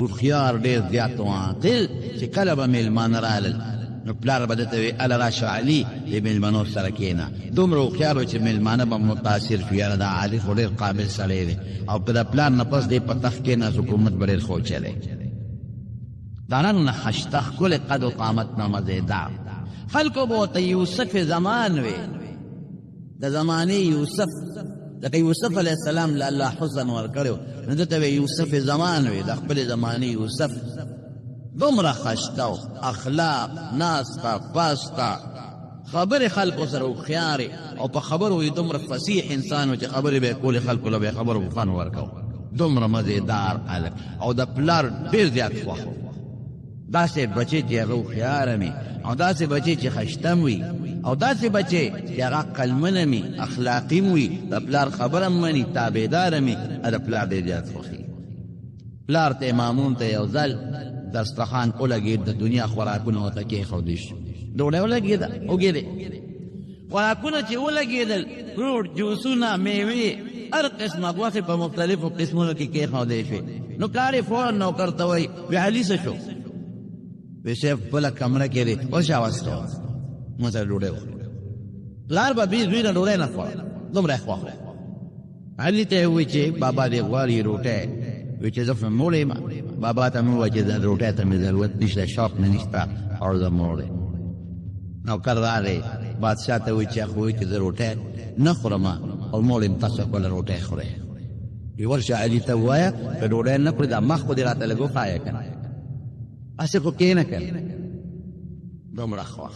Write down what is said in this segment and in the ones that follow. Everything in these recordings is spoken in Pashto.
هوښیار ډېر زیات و عاقل چې کله به میلمانه رالل نو پلار به درته وي اله راشه علي د میلمنو سره کښېنه. دومره هوښیار و چې میلمانه به متاثر شي، یاره دا علي خو ډېر قابل سړی دی او که د پلار نه پس دی په تخت کښېناست حکومت به ډېر ښه چلی. دا نن نخشته ښکلې قد و قامت نه مزېدار خلکو به ورته یوسف زمان وي، د زمانې یوسف، لکه یوسف علیه السلام له الله حسن ورکړی و نو ده ته به یوسف زمان وي، د خپلې زمانې یوسف. دومره خشته و اخلاق، ناسته پاسته، خبرې خلکو سره هوښیارې او په خبرو یې دومره فصیح انسان و چې خبرې به یې کولې خلکو له به یې خبرو په فن ورکو. دومره مزېدار هلک او د پلار ډېر زیات خوښ و. داسې بچی چې هغه هوښیاره وي او داسې بچی چې خشتم وي او داسې بچی چې هغه عقلمنه وي، اخلاقي وي، د پلار خبره مني، تابعداره وي، د پلار ډېر زیات خوښي. پلار ته مامون ته یو ځل دسترخوان ولګېد، د دنیا خوراکونه ورته کېښودی شو. ډوډۍ ولګېده وګېدې خوراکونه چې ولګېدل، فروټ، جوسونه، میوې، هر قسمه غوښې په مختلفو قسمونو کې کېښودی شوې. نو پلار یې فوراً نوکر ته وایي وی علي څه شو؟ وی صاحب بله کمره کې دی اوس راوسته موږ سره ډوډۍ وخورو. پلار به بې زوی نه ډوډۍ نه خوړله، دومره یې خوښ و. علي ته یې ووایي چې بابا دې غواړي روټۍ، وی چې زه خو موړ یم. بابا ته مې ووایه چې روټۍ ته مې ضرورت نشته، شوق مې نشته او زه موړ یم. نوکر راغی بادشاه ته وایي چې خو وایي چې زه روټۍ نه خورم او موړ یم، تاسو خپله روټۍ خورئ. وی ورشه علي ته ووایه که ډوډۍ نه خورې دا مخ خو دې راته لږ وښایه که نه، هسې خو کښېنه که نه. دومره خوښ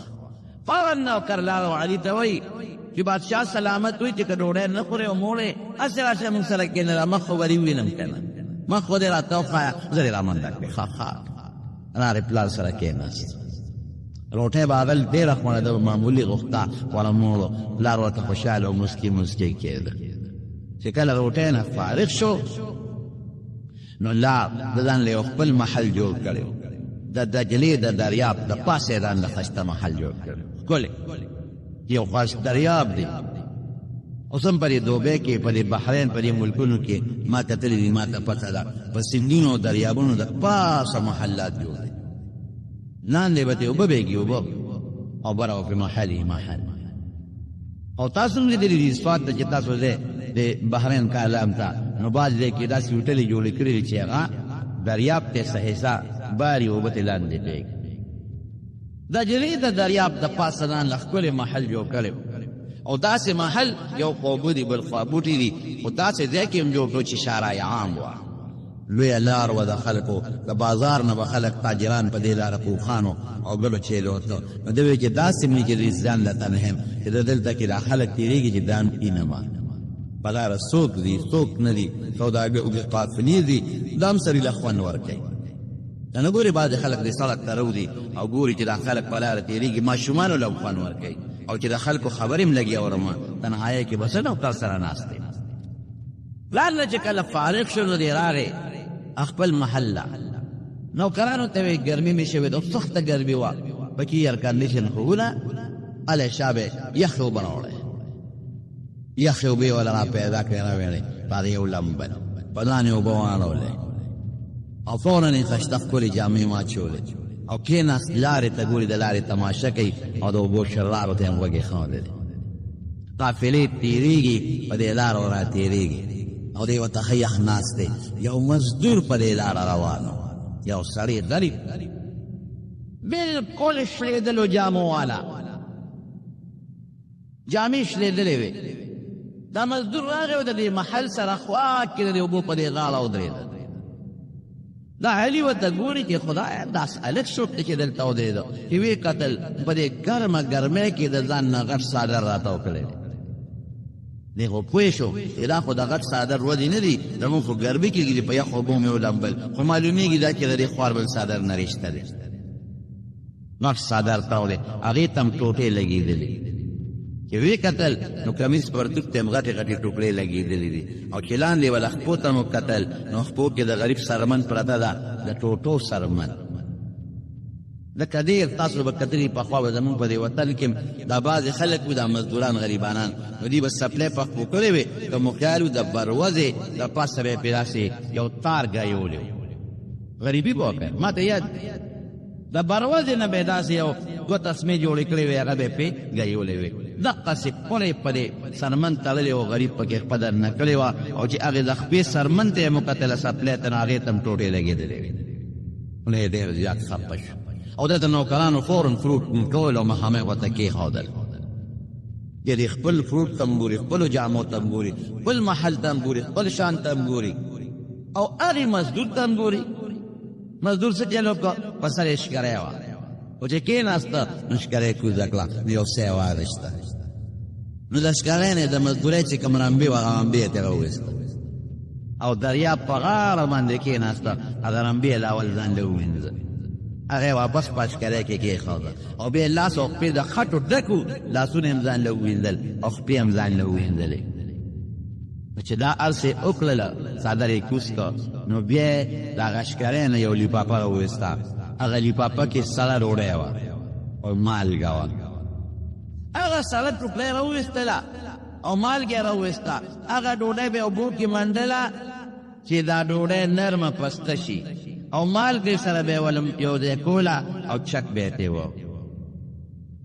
فوراً نوکر لاړ علي ته وایي چې بادشاه سلامت وایي چې که ډوډۍ نه خورې او موړ یې هسې راشه موږ سره کښېنه، مخ خو به دې ووینم که نه، مخ خو دې راته وښایه، زه دې رامنډه کړې. ښه ښه راغی پلار سره کښېناست. روټۍ به هغه ډېره خوړه ده، معمولي غوښته خوړه موړو. پلار ورته خوشحاله او مسکي مسکي کېده. چې کله روټۍ نه فارغ شو نو لاړ د ځان له یو خپل محل جوړ کړی و، د دجلې د دریاب د پاسه یې ځان له ښایسته محل جوړ کړی ښکلی یو خاص دریاب دی. اوس هم په دې دوبۍ کې، په دې بحرین، په دې ملکونو کې ما کتلي دي، ما ته پته ده په سیندونو او دریابونو د پاسه محلات جوړ دي. لاندې به ترې اوبه بهېږي، اوبه او بره به پرې محل محل. او تاسو هم لیدلي دي صفات ته چې تاسو ځئ د بحرین کالام ته نو بعض ځای کې داسې هوټلې جوړې کړي دي چې هغه دریاب ته څه حصه باري اوبه ترې لاندې بهېږي. د جلې د دریاب د پاسه ځان له ښکلی محل جوړ کړی او داسې محل یو خوا اوبه دي بل خوا بوټي دي، خو داسې ځای کې هم جوړ کړو چې شارع عام وه، لویه لار وه د خلکو، د بازار نه به خلک تاجران په دې لاره پوخانو او ګلو چیلو ته. نو ده وایي چې داسې مې چې ځان له تنهم چې د دلته کې دا خلک تېرېږي چې دا اینما په لاره څوک دي څوک نه دي، سوداګر قافلې دي، دا هم سړي له خوند ورکوي. دا نه ګوري بعضې خلک د سړک ته روځي او ګوري چې دا خلک په لاره تېرېږي، ماشومانو له هم خوند ورکوي او چې د خلکو خبرې هم لګي اورم تنهایۍ کې بس ډاکټر سره ناست دی. پلار نه چې کله فارغ شو نو دی راغی خپل محله. نوکرانو ته وایي ګرمي مې شوې ده، سخته ګرمي وه، پکې ایئر کنډیشن خوونه هلی شابه یخې اوبه راوړی، یخې اوبه یې وله را پیدا کړې راوړې په هغې یو لمبل په ځان یې اوبه واړولې او فوراً یې ښایسته ښکلې جامې واچولې او کېناست لارې ته ګوري، د لارې تماشه کوي او د اوبو شرارو ته یې هم غوږې ښودلې. قافلې تېرېږي په دې لارو را تېرېږي او دی ورته ښه یخ ناست دی. یو مزدور په دې لاره روان و، یو سړی ظریف بلکل شلېدلو جامو والا، جامې شلېدلې وې. دا مزدور راغی او د دې محل سره خوا کې د دې اوبو په دې غاړه ودرېده. دا علي ورته ګوري چې خدایه داس هلک څوک دی چې دلته ودرېده، چې ویې کتل په دې ګرمه ګرمۍ کې د ځان نه غټ څادر راته وکړی دی. دی خو پوه شو چې دا خو د غټ څادر ودې نه دي، زمونږ خو ګرمي کېږي په یخو اوبو مې ولمبل، خو معلومېږي دا چې د دې خوار بل څادر نه رشته دی. غټ څادر تاولی، هغې ته هم ټوټې لګېدلې، چې ویې کتل نو کمیس پرتوک ته هم غټې غټې ټوکرې لګېدلې دي او چې لاندې وله خپو ته مو کتل نو خپو کې د غریب سرمن پرته ده، د ټوټو سرمن. لکه ډېر تاسو به کتلي پخوا به زمونږ په دې وطن کې دا بعضې خلک وي، دا مزدوران غریبانان، نو دوی به سپلی پخپو کړی وې، که مو خیال و د بروزې د پاسه به یې پرې داسې یو تار ګایولی و غریبی به وکړ. ما ته یاد د بروازې نه به داسې یو دوه تسمې جوړې کړې وې، هغه به یې پې ګایولې وې. دقسې پړې پرې سرمن تړلې وه، غریب پکې قدر نه کړې وه، او چې هغې د خپې سرمن ته یې مکتله سپلی ته نو هغې ته هم ټوټې لګېدلې وې. نو یې ډېر زیات خفه شو او دلته نوکرانو فورن فروټ کول او مخامخ ورته کېښودل. یعنې خپل فروټ ته هم ګوري، خپلو جامو ته هم ګوري، خپل محل ته هم ګوري، خپل شان ته هم ګوري، او هرې مزدور ته هم ګوري. مزدور څه چل وکړه؟ په سر یې شکرۍ وه، او چې کېناسته نو شکرۍ کوزه کړه، نو یو څه یې واخېسته. نو د شکرۍ نه د مزدورۍ چې کوم رمبې وه هغه رمبې یې ترې راوویسته او دریاب په غاړه باندې کېناسته، هغه رمبې یې لاول ځان له ووینځه، هغه یې واپس په شکرۍ کې کېښوده، او بیا یې لاس او خپې د خټو ډکو، لاسونه یې هم ځان له ووینځل او خپې هم ځان له ووینځلې. چې دا هر څه یې وکړله، څادر یې کوز کړ، نو بیا یې د هغه شکرۍ نه یو لیپاپه راوویسته. هغه لیپاپه کې سړه ډوډۍ وه او مالګه وه. هغه سړه ټوکړۍ راوویستله او مالګه یې راوویسته. هغه ډوډۍ به یې اوبو کې منډله چې دا ډوډۍ نرمه پسته شي، او مالګې سره به یې یو ځای کوله او چک به یې تېوه.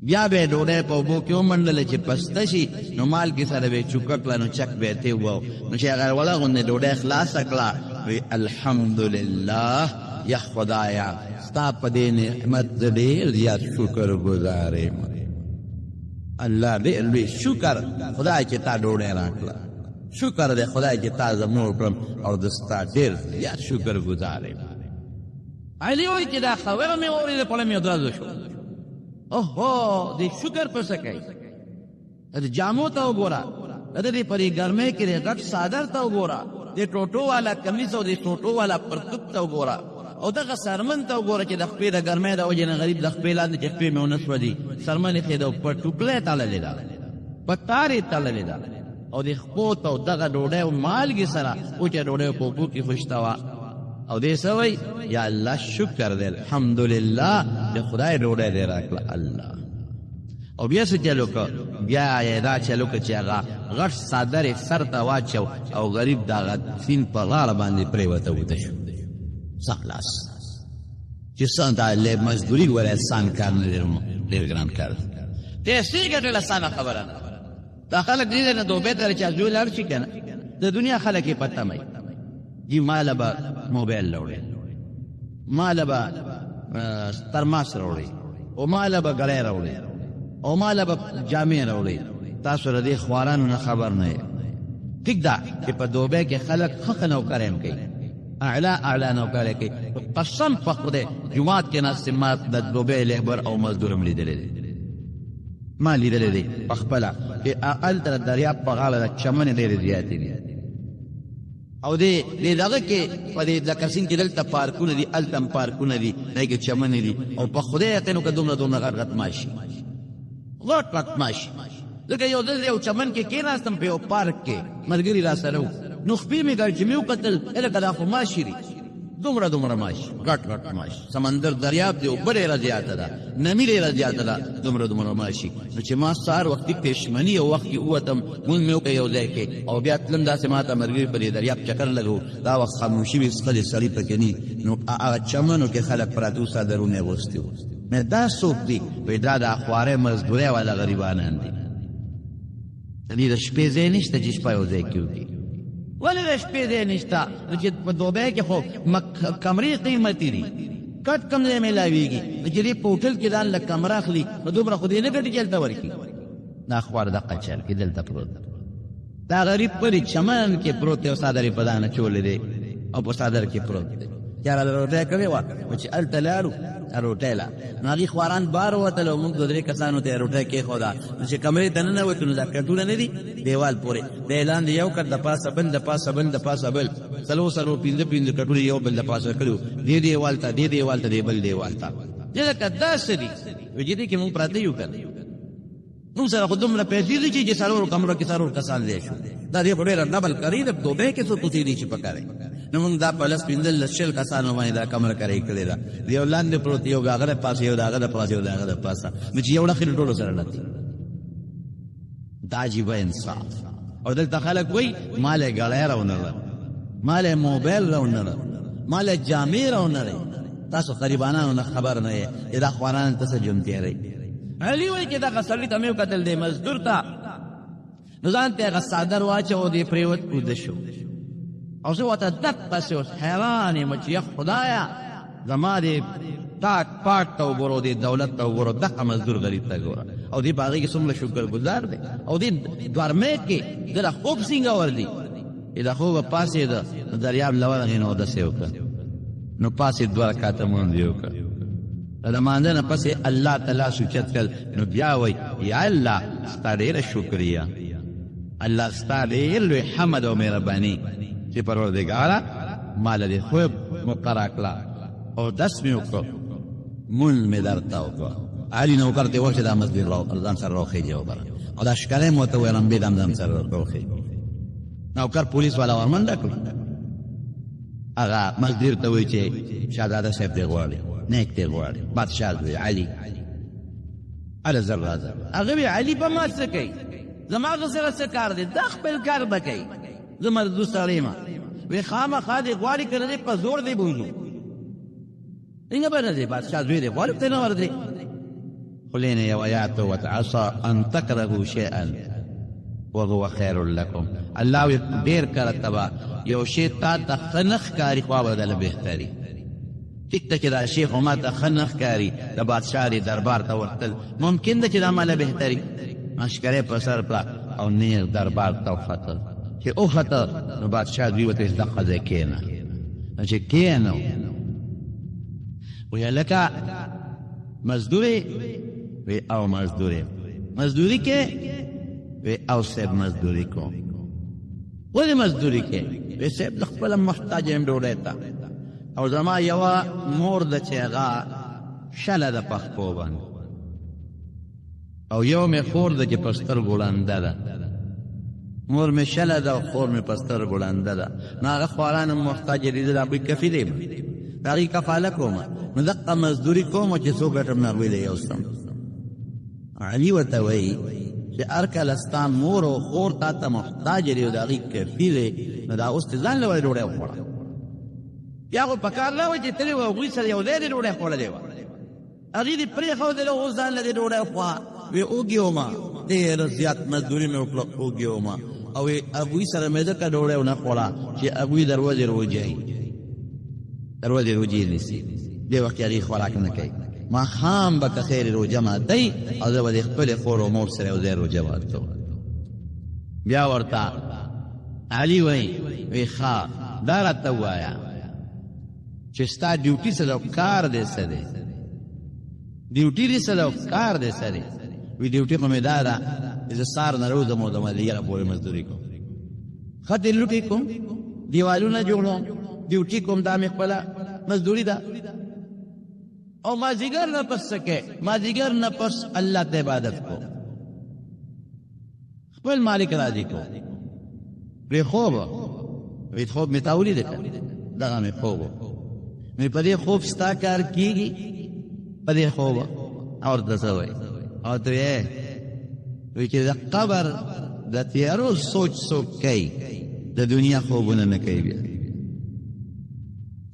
بیا به یې ډوډۍ په اوبو کې ومنډله چې پسته شي، نو مالګې سره به یې چوکه کړه، نو چک به یې تېوه. نو چې هغه وړه غوندې ډوډۍ خلاصه کړه، وی الحمدلله، یا خدایا ستا په دې نعمت زه ډېر زیات شکر ګزار یم. الله ډېر لوی شکر خدای چې تا ډوډۍ راکړه، شکر دی خدای چې تا زه مړ کړم، او زه ستا ډېر زیات شکر ګزار یم. علي وایي چې دا خبره مې واورېده، پړه مې درزه شو. اوهو دې شکر په څه کوي؟ د جامو ته وګوره، د دې پرې ګرمۍ کې د غټ څادر ته وګوره، د ټوټو والا کمیس او د ټوټو والا پرتوب ته وګوره، او دغه سرمن ته وګوره چې د خپې د ګرمۍ د وجې نه غریب د خپې لاندې چې خپې مې ونه سوځي، سرمن یې خېده په ټوکلی تړلې ده، په تار یې تړلې ده، او د خپو ته او دغه ډوډۍ او مالګې سره وچه ډوډۍ په اوبو کې خوشته وه. او دې څه وایي؟ یا الله شکر دی، الحمدلله د خدای ډوډۍ دې راکړه الله. او بیا څه چل وکړه؟ بیا یې دا چل وکړه چې هغه غټ څادر یې سر ته واچو او غریب د هغه سیند په غاړه باندې پرېوته وته شو. خلاص چې څنګه مزدوري ور انسان کار نه ډېر ګران کار دی. پیسې ګټل اسانه خبره نه. دا خلک دې نه دوبه ته چې ځو لار شي کنه، د دنیا خلک یې پته مې جی مال به موبایل راوړي، مال به ترماس راوړي، او مال به ګړۍ راوړي، او مال به جامې راوړي. تاسو له دې خوارانو نه خبر نه یې. ټیک ده چې په دوبه کې خلک ښه نوکران کوي، اعلی نوکرۍ کوي. قسم په خدای جومات کې ناست ما د دوبه لیبر او مزدور هم لیدلی دی، ما لیدلی دی په خپله چې هلته د دریاب په غاړه د چمنې ډېرې زیاتې دي، او دې دغه کې په دې لکه سیند کې دلته پارکونه دي، هلته هم پارکونه دي، دی کې چمنې دي، او په خدای یقین وکړه دومره دومره غټ غټ ماشي، غټ غټ ماشي. لکه یو ځل یو چمن کې کېناستم په یو پارک کې، ملګري را سره وو، نو خپې مې ګر چې مې وکتل لکه دا خو ماشي دي، دومره دومره ماشي، غټ غټ ماشي. سمندر دریاب دی، اوبه ډېره زیاته ده، نمي ډېره زیاته ده، دومره دومره ماشي. نو چې ما سهار وختي پېشمني یو وخت کې ووتم، مونځ مې وکړ یو ځای کې، او بیا تلم داسې ما ته ملګري په دې دریاب چکر لګو، دا وخت خاموشي وي، څښلې سړي پکې نه، نو هغه چمنو کې خلک پراته وو، څادرونه یې اغوستي وو. مې دا څوک دي؟ وایي دا د خوارۍ مزدورۍ والا غریبانان دي. دې د شپې ځای نشته چې شپه یو ځای کې وکړي. ولې د شپې ځای نشته؟ چې په دوبۍ کې خو کمرې قیمتي دي، کټ کم ځای میلاویږي. چې دې په هوټل کې ځان له کمره اخلي، نو دومره خو دې نه ګټي چې هلته ورکړي. دا خوار دقه چل کې دلته پروت، دا غریب پرې چمن کې پروت دی، او څادر یې په دانه چولې دی، او په څادر کې پروت دی. یاره روټۍ کوې وه، چې هلته لاړو روټۍ له، نو هغې خواران بار ووتل، او موږ دوه درې کسانو ته یې روټۍ کېښوده. نو چې کمرې ته ننوتو، نو دا کټونه نه دي دیوال پورې، د یې لاندې یو کټ د پاسه بل، د پاسه بل، د پاسه بل، څلور پنځه پنځه کټونه یو بل د پاسه کړي وو، دې دیوال ته، دې دیوال ته، دې بل دیوال ته. لکه داسې دي چې دې کې موږ پراته یو که نه، موږ سره خو دومره پیسې دي چې څلورو کمرو کې څلور کسان دی شو. دا دې په ډېره ډبل کري، د دوبۍ کې څو کوڅې دي چې پکارئ. نو موږ دا په لس پنځلس شل کسانو باندې دا کمره کرۍ کړې ده، یو لاندې پروت، یو د هغه د پاسه، یو د هغه د پاسه، یو د هغه د پاسه، نو چې یو ډخې ټولو سره لتي. دا عجیبه انصاف. او دلته خلک وایي مال یې ګړی راونهړه، مال یې موبایل راونهړه، مال جامې راونړئ تاسو غریبانانو نه خبر نه یې دا خوانان ته څه جون تېرئ علي وایي چې دغه سړي ته مې وکتل دی مزدور ته نو ځان ته هغه څادر واچو دی پرېوت اوده شو او زه ورته دقسې اوس حیران یم چې یا خدایه زما دې ټاک پاک ته وګورو دې دولت ته وګورو دغه مزدور غریب ته ګوره او دې په هغې کې څومره شکرګزار دی او دې دوارمې کې د له خوب سینګور دی د خوبه پاسېده نو دریاب له ورغې نو اودس یې وکړه نو پاسې 2 رکعته مونځ یې وکړه د لمانځه نه پسې الله تعالی سوچت کړ نو بیا وایي یا الله ستا ډېره شکریه الله ستا ډېر لوی حمد او مهرباني چې پروردګاره ماله دې خوب مقرره کړه او دس مې وکړو مونځ مې درته وکړه علي نوکر ته وویل چې دا مزدور ځان سره راوخېږي وبره او دا ښکاری مې ورته ویل امبې ځان سره راوخېږي نوکر پولیس والا ورمنډه کړو هغه مزدور ته وایي چې شهزاده صاحب دې غواړي نیک دې غواړي بادشاه وایي علي علي زر راځه هغه وایي علي په ما څه کوي زما هغه سره څه کار دی دا خپل کار به کوي زه مزدور سړی یم وایي خامخا دې غواړي که نه دی په زور دی بوځو څنګه به نه دی بادشاه زوی دی غواړي ته نه ورځې خو لینې یو آیات وته عسى ان تکرهوا شیئا وهو خیر لکم الله وی ډیر کړه تبا یو شی تا ته خنخ کاری خو بدل بهتري ټیک ته چې دا شیخ ما ته خنخ کاری د بادشاہ دربار ته ورتل ممکن ده چې دا مال بهتري مشکره په سر پلا او نیر دربار ته وختل چې او خطر نو بادشاہ دوی وته دغه ځای کېنه چې کېنه وی لکه مزدوری وی او مزدوری کې وی او سیب مزدوری کو ولی مزدوری کې وی سیب خپل محتاج هم ډوډۍ ته او زما یوه مور ده چې هغه شله ده په خپو باندې او یو مې خور ده چې په سترګو ړنده ده مور مې شله ده او خور مې په سترګو ړنده ده نو هغه خواران هم محتاج دي زه د هغوی کفیل یم د هغې کفاله کوم نو دقه مزدوري کوم چې څو ګټم نه هغوی له یوستم علي ورته وایي چې هر کله ستا مور او خور تا ته محتاج دي او د هغې کفیل نو دا اوس ته ځان له ولې ډوډۍ وخوړه بیا خو په کار نه وه چې تلې وه هغوی سره یو ځای دې ډوډۍ خوړلې وه هغې دې پرېښودله اوس ځان له دې ډوډۍ خوا وی اوږې ومه ډېره زیات مزدوري مې وکړه اوږې ومه او هغوی سره مې ځکه ډوډۍ ونه خوړه چې هغوی دروازې روجوي دروازې روجې نیسي دې وخت کې هغې خوراک نه کوي ماښام به که خیر روژه ماتئ او زه به د خپلې خور او مور سره یو ځای روژه ماتو بیا ورته علي وایي وی ښه دا راته ووایه چې ستا ډیوټي څه ده کار دی څه دی ډیوټي دې څه ده کار دی څه دی وی ډیوټي خو مې دا ده چې زه سهار نه روزم او د مازدیګره پورې مزدوري کوم ښه دې لوټې کوم دیوالونه جوړوم ډیوټي کوم دا مې خپله مزدوري ده او مازدیګر نه پس څه کوې مازدیګر نه پس الله ته عبادت کو خپل مالک راضي کو پرې خوبه وی خوب مې تا ولیده که دغه مې خوب مې په دې خوب ستا کار کېږي په دې خوبه او ورته څه وایي او ته وی چې د قبر د تیارو سوچ څوک کوي د دنیا خوبونه نه کوي بیا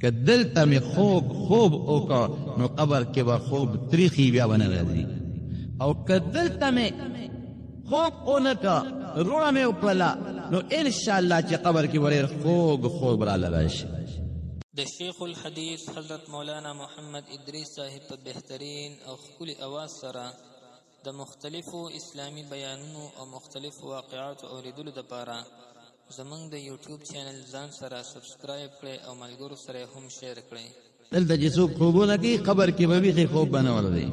که دلته مې خوب وکړه نو قبر کې به خوب تریخي بیا به نه راځي او که دلته مې خوب ونه کړه روڼه مې وکړله نو انشاءالله چې قبر کې به ډېر خوب راله راشي د شیخ الحدیث حضرت مولانا محمد ادریس صاحب په بهترین او ښکلي اواز سره د مختلفو اسلامی بیانونو او مختلفو واقعاتو اوریدلو دپاره زمونږ د یوټیوب چینل ځان سره سبسکرایب کړئ او ملګرو سره هم شیر کړئ دلته چې څوک خوبونه کوي قبر کې به ویښې خوب به نه ورځي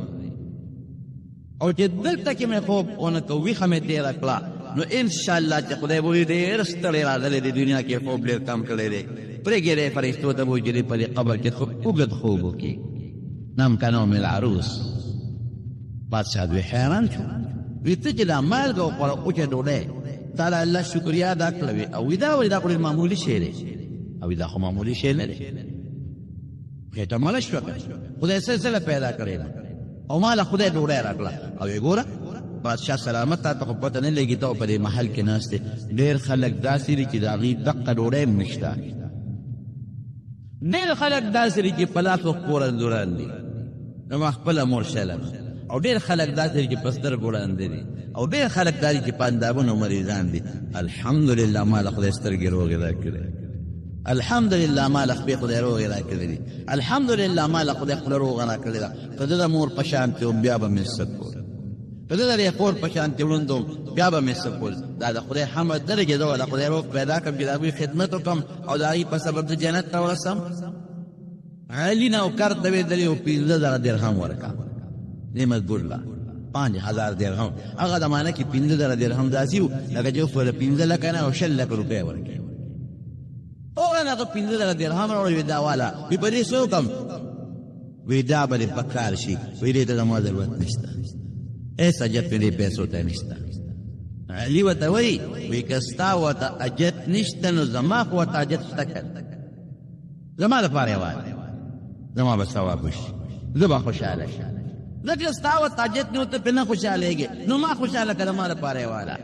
او چې دلته کې مې خوب ونه کړ ویښه مې تېره کړه نو انشاءالله چې خدای به وي ډېر ستړی راغلی دی دنیا کې خوب ډېر کم کړی دی پرېږدی دی فرشتو ته به وایي چې دی په دې قبر کې اوږد خوب وکړي نم که نوم العروس بادشاه دوی حیران شو وی ته چې دا مالګه وخوړه اوچه ډوډۍ تا د الله شکریا ادا کړه وي او دا ولې دا خو ډېر معمولي شی دی او دا خو معمولي شی نه دی خېټه ماله شوه که خدای سلسله پیدا کړې ده او ماله خدای ډوډۍ راکړه او یې ګوره بادشاه سلامت تا ته خو پته نه لګي ته په دې محل کې ناست دی ډېر خلک داسې دي چې د هغې دقه ډوډۍ هم نشته ډېر خلک داسې دي چې په لاسو کورن دوران دي نو خپله مور شلم او ډېر خلک داسې دي چې په سترګو ړانده دي او ډېر خلک دا دي چې په اندامونو مریضان دي. الحمدلله ما له خدای سترګې روغې راکړې، الحمدلله ما له خپې خدای روغې راکړې دي، الحمدلله ما له خدای خپله روغه راکړې ده. که زه د مور په شانتې وم بیا به مې څه کول، که زه د دې کور په شانتې ړوند وم بیا به مې څه کول. دا د خدای حمد ده چې زه د خدای روغ پیدا کړم چې د هغوی خدمت وکړم او د هغوی په سبب د جنت ته ورسم. علي نوکر ته ویلي و 15,000 درهم ورکړه دې مزدور له 5,000 درهم. هغه زمانه کې 15,000 درهم داسې وو لکه چې اوس 15 لکه نه او 6 لکه روپۍ ورکړي. هغه هغه 15,000 درهم راوړي وي دا والا وي په دې څه وکړم؟ وي دا به دې په کار شي، وي دې ته زما ضرورت نشته، هېڅ حاجت مې دې پیسو ته نشته. علي ورته وایي وایي که ستا ورته حاجت نشته نو زما خو ورته حاجت شته که زما دپاره یې وایه زما به ثواب وشي، زه به خوشحاله شم. ځکه ستا ورته حاجت نه ته پرې نه خوشحالېږې نو ما خوشحاله که زما دپاره یې واله.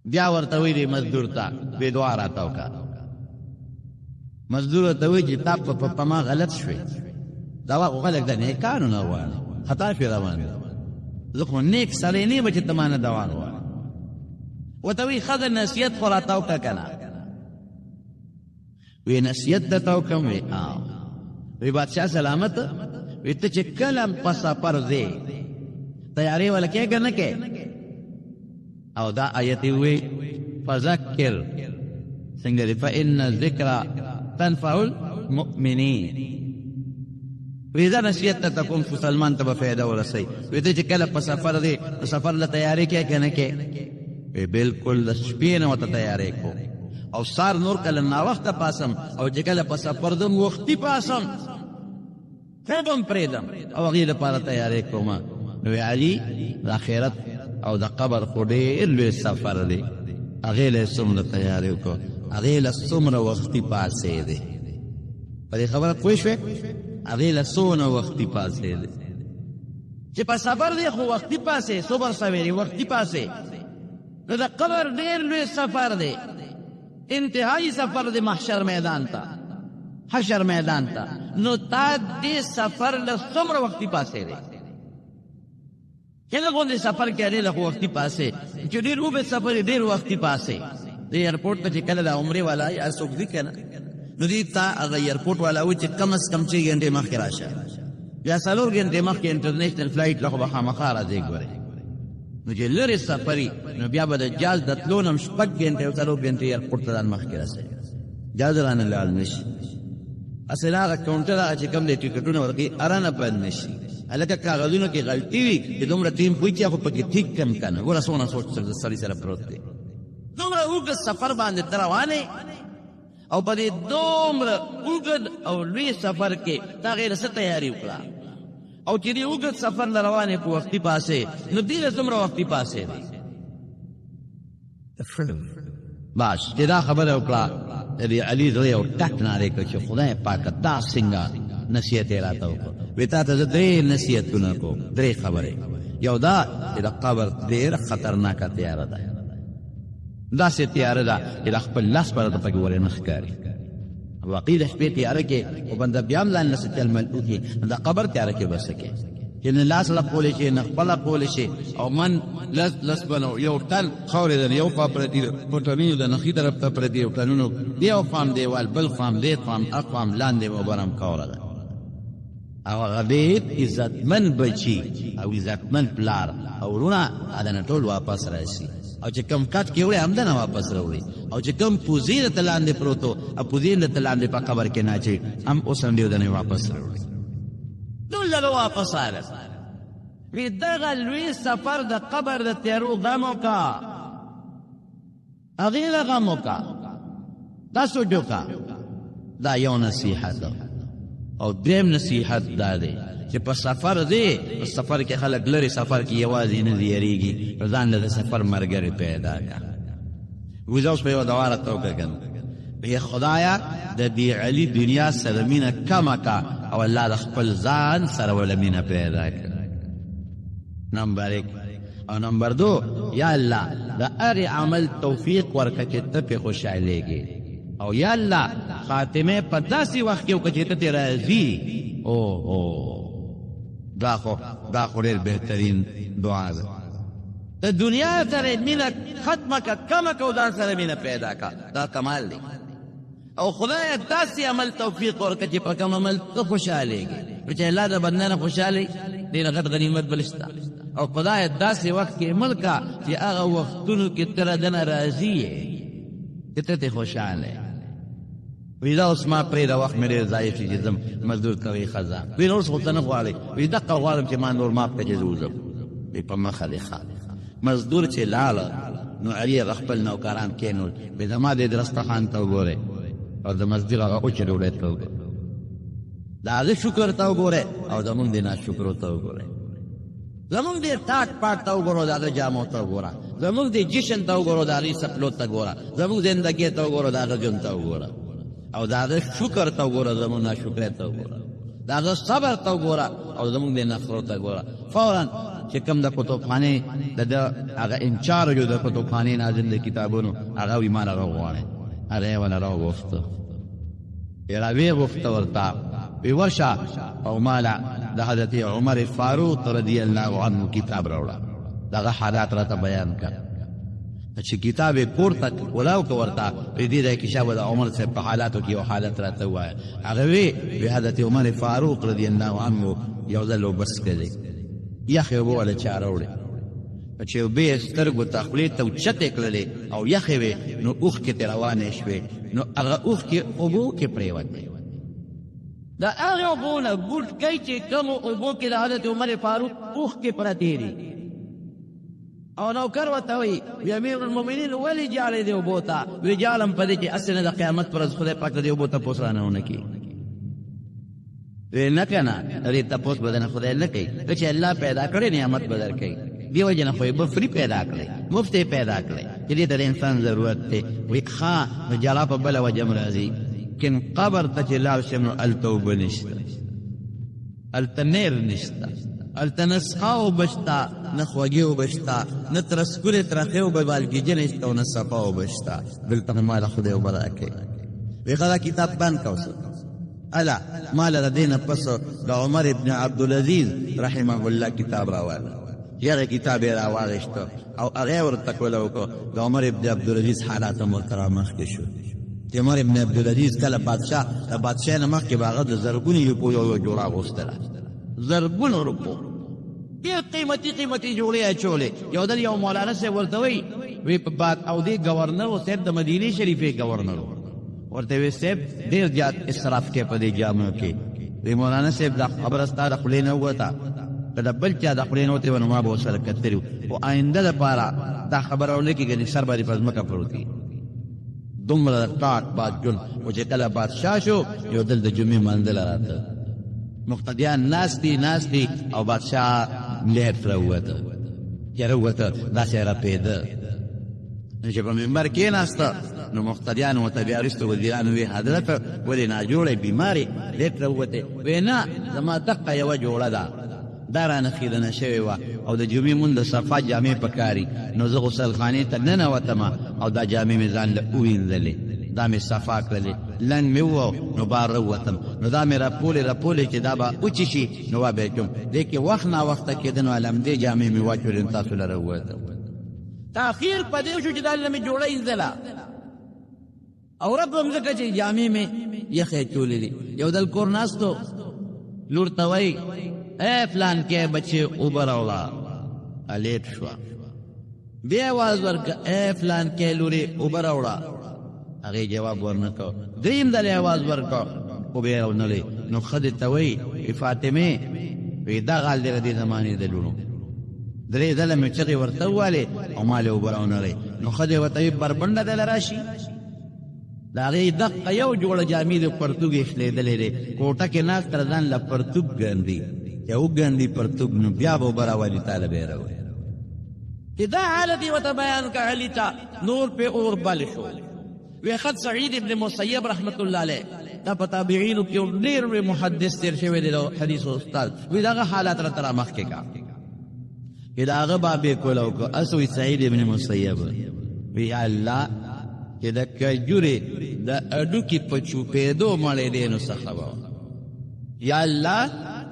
بیا ورته وایي مزدور ته بې دعا راته وکړه. مزدور ورته وایي چې تا په ما غلط شوې، دا خو خلک د نیکانو نه غواړي، خطا شوې روان دی، زه خو نیک سړی نه یم چې ته ما نه دوا غواړې. ورته وایي ښځه نصیحت خو راته وکړه که نه؟ وی نصیحت درته وکړم؟ وی وی بادشاه سلامت وی ته چې کله په سفر ځې تیارې وله کې که نه کې؟ او دا آیت یې وی فذکر څنګه دی فإن الذکر تنفع المؤمنین. وی زه نصیحت درته کوم مسلمان ته به فایده ورسوي. وی ته چې کله په سفر ځې په سفر له تیارې کې که نه کې؟ وی بلکل د شپې نه ورته تیارې کو او سار نور کله ناوخته پاسم او چې کله په سفر ځم وختي پاسم خوب هم پرېږدم او هغې لپاره تیارې کوم. نو علي د آخرت او د قبر خو ډېر لوی سفر دی، هغې له یې څومره تیارې وکړو، هغې له څومره وختي پاسېدې. په دې خبره پوه شوې؟ هغې له څونه وختي پاسېدې چې په سفر دی خو وختي پاسې، صبح سویرې وختي پاسې. نو د قبر ډېر لوی سفر دی، انتهایی سفر دی محشر میدان تا، حشر میدان تا. نو تا دې سفر له څومره وختي پاسې دی څنګه غوندې سفر کې هغې له خو وختي پاسې چې ډېر اوږد سفر یې ډېر وختي پاسې. د ایرپورټ ته چې کله د عمرې والا هر څوک ځي که نه نو دې ته هغه ایرپورټ والا وایي چې کم از کم 6 ګنټې مخکې راشه، بیا 4 ګنټې مخکې انټرنیشنل فلایټ له خو به خامخا راځې ګورې. نو چې لرې سفري نو بیا به د جاز د تلو نه هم 6 ګنټې او 4 ګنټې ایرپورټ ته ځان مخکې رسوي، جاز رانه لاړ نه شي. اصل هغه کاونټر هغه چې کوم دی ټکټونه ورکوي ارانه بند نه شي. هلکه کاغذونو کې غلطي وي چې دومره ټیم پوي چې خو پکې ټیک کم که نه. ګوره څونه سوچ سړي سره پروت دی، دومره اوږد سفر باندې ته روان یې او په دې دومره اوږد او لوی سفر کې تا هغې له څه تیاري وکړه او چې دې اوږد سفر له روان یې په وختي پاسې نو دې له څومره وختي پاسې دی. باش چې دا خبره وکړه د دې علي زړه یو ټک نارې کړ چې خدای پاکه دا څنګه نصیحت یې راته وکړ. وی تا ته زه 3 نصیحتونه کوم، 3 خبرې. یو دا چې د قبر ډېره خطرناکه تیاره ده، داسې تیاره ده چې د خپل لاس پر ته پکې ورې نه ښکاري. واقعي د شپې تیاره کې خو بنده بیا هم ځان نه څه چل مل وکړي، د قبر تیاره کې به څه کوې چې نه لاس لپولی شي نه خپله پولی شي او من لس بنو یو ټن خاورې ده یو خوا پرتي ده پټنیو د نخي طرف ته پرتي یو ټنونو دی یو خام دیوال بل خام دې خام اخوام لاندې و برم کوره ده. او هغه ډېر عزتمن بچي او عزتمن پلار او وروڼه دا نه ټول واپس راشي او چې کم کټ کې وړي همدنه واپس راوړي او چې کم پوزې درته لاندې پروت و او پوزې درته لاندې په قبر کې ناچي هم اوس هم دې دنې واپس راوړي. ټول به واپس راغله. وی دغه لوی سفر د قبر د تیارو غم وکړه، هغې له غم وکړه، دا سوچ وکړه. دا یو نصیحت او دریم نصیحت دا دی چې په سفر دی، په سفر کې خلک لرې سفر کې یوازې نه دی یریږي، ځان له د سفر ملګری پیدا کړه. وزه اوس په یوه دوا راته وکړه که نه وی خدایه د دې علي دنیا سره مینه کمه که او الله د خپل ځان سره وله مینه پیدا کړه. نمبر 1 او نمبر 2 یا الله د هر عمل توفیق ورکړه چې ته پې خوشحالېږې، او یا الله خاتمه په داسې وخت کې وکړه چې ته ترې راضي دا خو ډېر بهترین دعا ده. د دنیا سره مینه ختمه که کمه که او ځان سره مینه پیدا که، دا کمال دی. او خدای داسې عمل توفیق ورکړه چې په کوم عمل ته خوشحالېږي، چې الله د بنده نه خوشحالي ډېره غټ غنیمت بل شته. او خدای داسې وخت کې عمل که چې هغه وختونو کې ته د نه راضي یې چې ته ترې خوشحاله یې. وی دا اوس ما پرېږده وخت مې ډېر ضایع شي چې ځم مزدور کوي ښځه. وی اوس خو ته نه غواړې؟ وی دقه غواړم چې ما نور ماف کړه چې زه وځم. وی په مخه دې ښه مزدور چې لاړه نو علي هغه خپل نوکران کېنول، وی زما دې دسترخوان ته وګورئ او د مزدور هغه اوچې ډوډۍ ته وګورئ، د هغه شکر ته وګورئ او زمونږ د ناشکرو ته وګورئ، زمونږ د ټاټ پاټ ته وګورو، د هغه جامو ته وګوره، زمونږ د جشن ته وګورو، د هغې سپلو ته ګوره، زمونږ زندګۍ ته وګوره، د هغه ژوند ته وګوره، او د هغه شکر ته وګوره، زمونږ ناشکرۍ ته وګوره، د هغه صبر ته وګوره او زمونږ د نخرو ته وګوره. فوراً چې کوم د کتابخانې د ده هغه انچارج د کتابخانې ناظم د کتابونو هغه وي ما نه راوغواړئ، هغه یې ونه راوغوښته، راویې غوښته ورته وی ورشه او ماله د حضرت عمر فاروق رضی الله عنه کتاب راوړه، دغه حالات راته بیان کړه. چې کتاب یې پورته ولاو که ورته وی دې ځای کې شابه د عمر صاحب په حالاتو کې یو حالت راته ووایه. هغه وی حضرت عمر فاروق رضی الله عنه یو ځل وبس کړی، یخې اوبه وله چا راوړې، چې اوبه یې سترګو ته خولې ته اوچتې کړلې او یخې وې نو اوښکې ترې روانې شوې، نو هغه اوښکې اوبو کې پرېوتې. د هغې اوبو نه ګوټ کوي چې کومو اوبو کې د حضرت عمر فاروق اوښکې پرتې دي. او نوکر ورته وایي وی امیر المؤمنین ولې جاړې دې اوبو ته؟ وی جالم په دې چې اصل نه د قیامت پر ورځ خدای پاک د دې اوبو تپوس رانه ونه کړي. وی نه که نه د دې تپوس به نه خدای نه کوي، چې الله پیدا کړی نعمت به در کوي، دې وجې نه خو یې به فري پیدا کړی، مفت یې پیدا کړی چې دې ته د انسان ضرورت دی. وی ښه نو جلا په بله وجه م راځي، کن قبر ته چې لاړ شم نو هلته اوبه نشته، هلته نیر نشته، هلته نه څښا اوبه شته، نه خوږې اوبه شته، نه ترسکورې ترخې اوبه بالګیجه نشته او نه صفا اوبه شته، دلته ما له خدای اوبه راکوي. وی ښه دا کتاب بند که اوس الا ما له د دې نه پس د عمر ابن عبدالعزیز رحمه الله کتاب راواله، چې هغه کتاب یې راواغېسته او هغه یې ورته کوله وکړو. د عمر ابن عبدالعزیز حالات هم ورته رامخکې شو. چې عمر ابن عبدالعزیز کله بادشاه د بادشاه نه مخکې به هغه د زرګونو روپو یو جوړه اغوستله، زرګونو روپو ډېر قیمتي جوړې اچولې. یو ځل یو مولانا صاحب ورته وی په باد او دې ګورنر و صاحب د مدینې شریفې ګورنر و، ورته وی صاحب ډېر زیات اسراف کې په دې جامو کې. وی مولانا صاحب دا خبره ستا د خولې نه ووته، که د بل چا د خولې نه وتې وه نو ما به ورسره کتلي خو آینده دپاره دا خبره ونه کېږي چې سر باندې په ځمکه پروت وي. دومره ټاټ باد ژوند و چې کله بادشاه شو یو دل د جمعې مانځله راته، مقتدیان ناست دي او بادشاه لهر راووته، چې راووته داسې راپېده چې په منبر کېناسته نو مقتدیان ورته بیا وروسته وزیران وی حضرت ولې ناجوړی بیمارې لیټ راووتې؟ وی نه زما دقه یوه جوړه ده دا رانه خیرنه شوې وه او د جمعې مونږ د صفا جامې پکاري، نو زه غسلخانې ته ننوتم او دا جامې مې ځان له ووینځلې، دا مې صفا کړلې، لنګ مې ووه نو بار راووتم، نو دا مې راپولې چې دا به وچې شي نو وبه کوم. دې کې وخت ناوخته کېده نو همدې جامې مې واچولې نو تاسو له راووتم. تاخیر په دې شو چې دا له مې جوړه ایندله او رب هم ځکه چې جامې مې یخې چولې دي. یو دل کور ناستو لور ته وایي اے فلان کې بچې اوبه راوړه، لیټ شوه، بیا آواز ورکړه اے فلان کې لورې اوبه راوړه، هغې جواب ورنه کړ، دریم ځل یې آواز ورکړ اوبه یې راونلې. نو ښځې ته وایي فاطمې وی دا غال دی د دې زمانې د لونو، درې ځله مې چغې ورته ووالې او ما لې اوبه راونلې. نو ښځې ورته وایي بربنډه دله راشي، د هغې دقه یو جوړه جامې د پرتوګ یې شلېدلې دی، کوټه کې ناست تر ځان له پرتوګ ګندي چې وګندي پرتوګ نو بیا به اوبه راولي تاله به یې راوړي. چې دا حالت یې ورته بیان که علي ته نور پې اور بل شو. وی خد سعید ابن مسیب رحمت الله علیه دا په تابعینو کې ډېر لوی محدث تېر شوی دی د حدیث استاد. وی دغه حالات راته رامخکې کا چې د هغه باب یې کوله وکړه. اس وی سعید ابن مسیب وی یا الله چې د کجورې د اډوکي په چوپېدو مړې دی نو څه خبره یا الله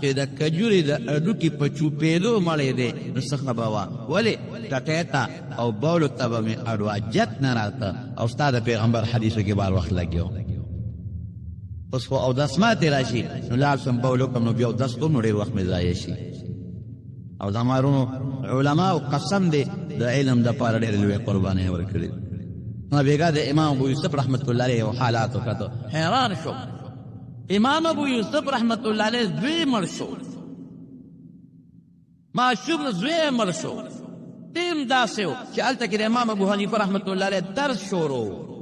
چې د کجوري د اډوکي په چوپېدو مړې دی نو څه خبره وه ولې ټټۍ ته او بولو ته به مې اډواجت نه راته او ستا د پیغمبر حدیثو کې بار وخت لګیو اوس خو اودس ماتې راشي نو لاړ شم بول وکړم نو بیا اودس کوم نو ډېر وخت مې ضایع شي او د مارونو علماو قسم دی د علم دپاره ډېرې لویې قربانۍ ورکړي نو بېګا د امام ابو یوسف رحمت الله علیه حالات وکتو حیران شو امام ابو یوسف رحمت الله علیه زوی مړ شو معشوم زوی مړ شو ټیم داسې و چې هلته کې د امام ابو حنیفه رحمت الله علیه درس شروع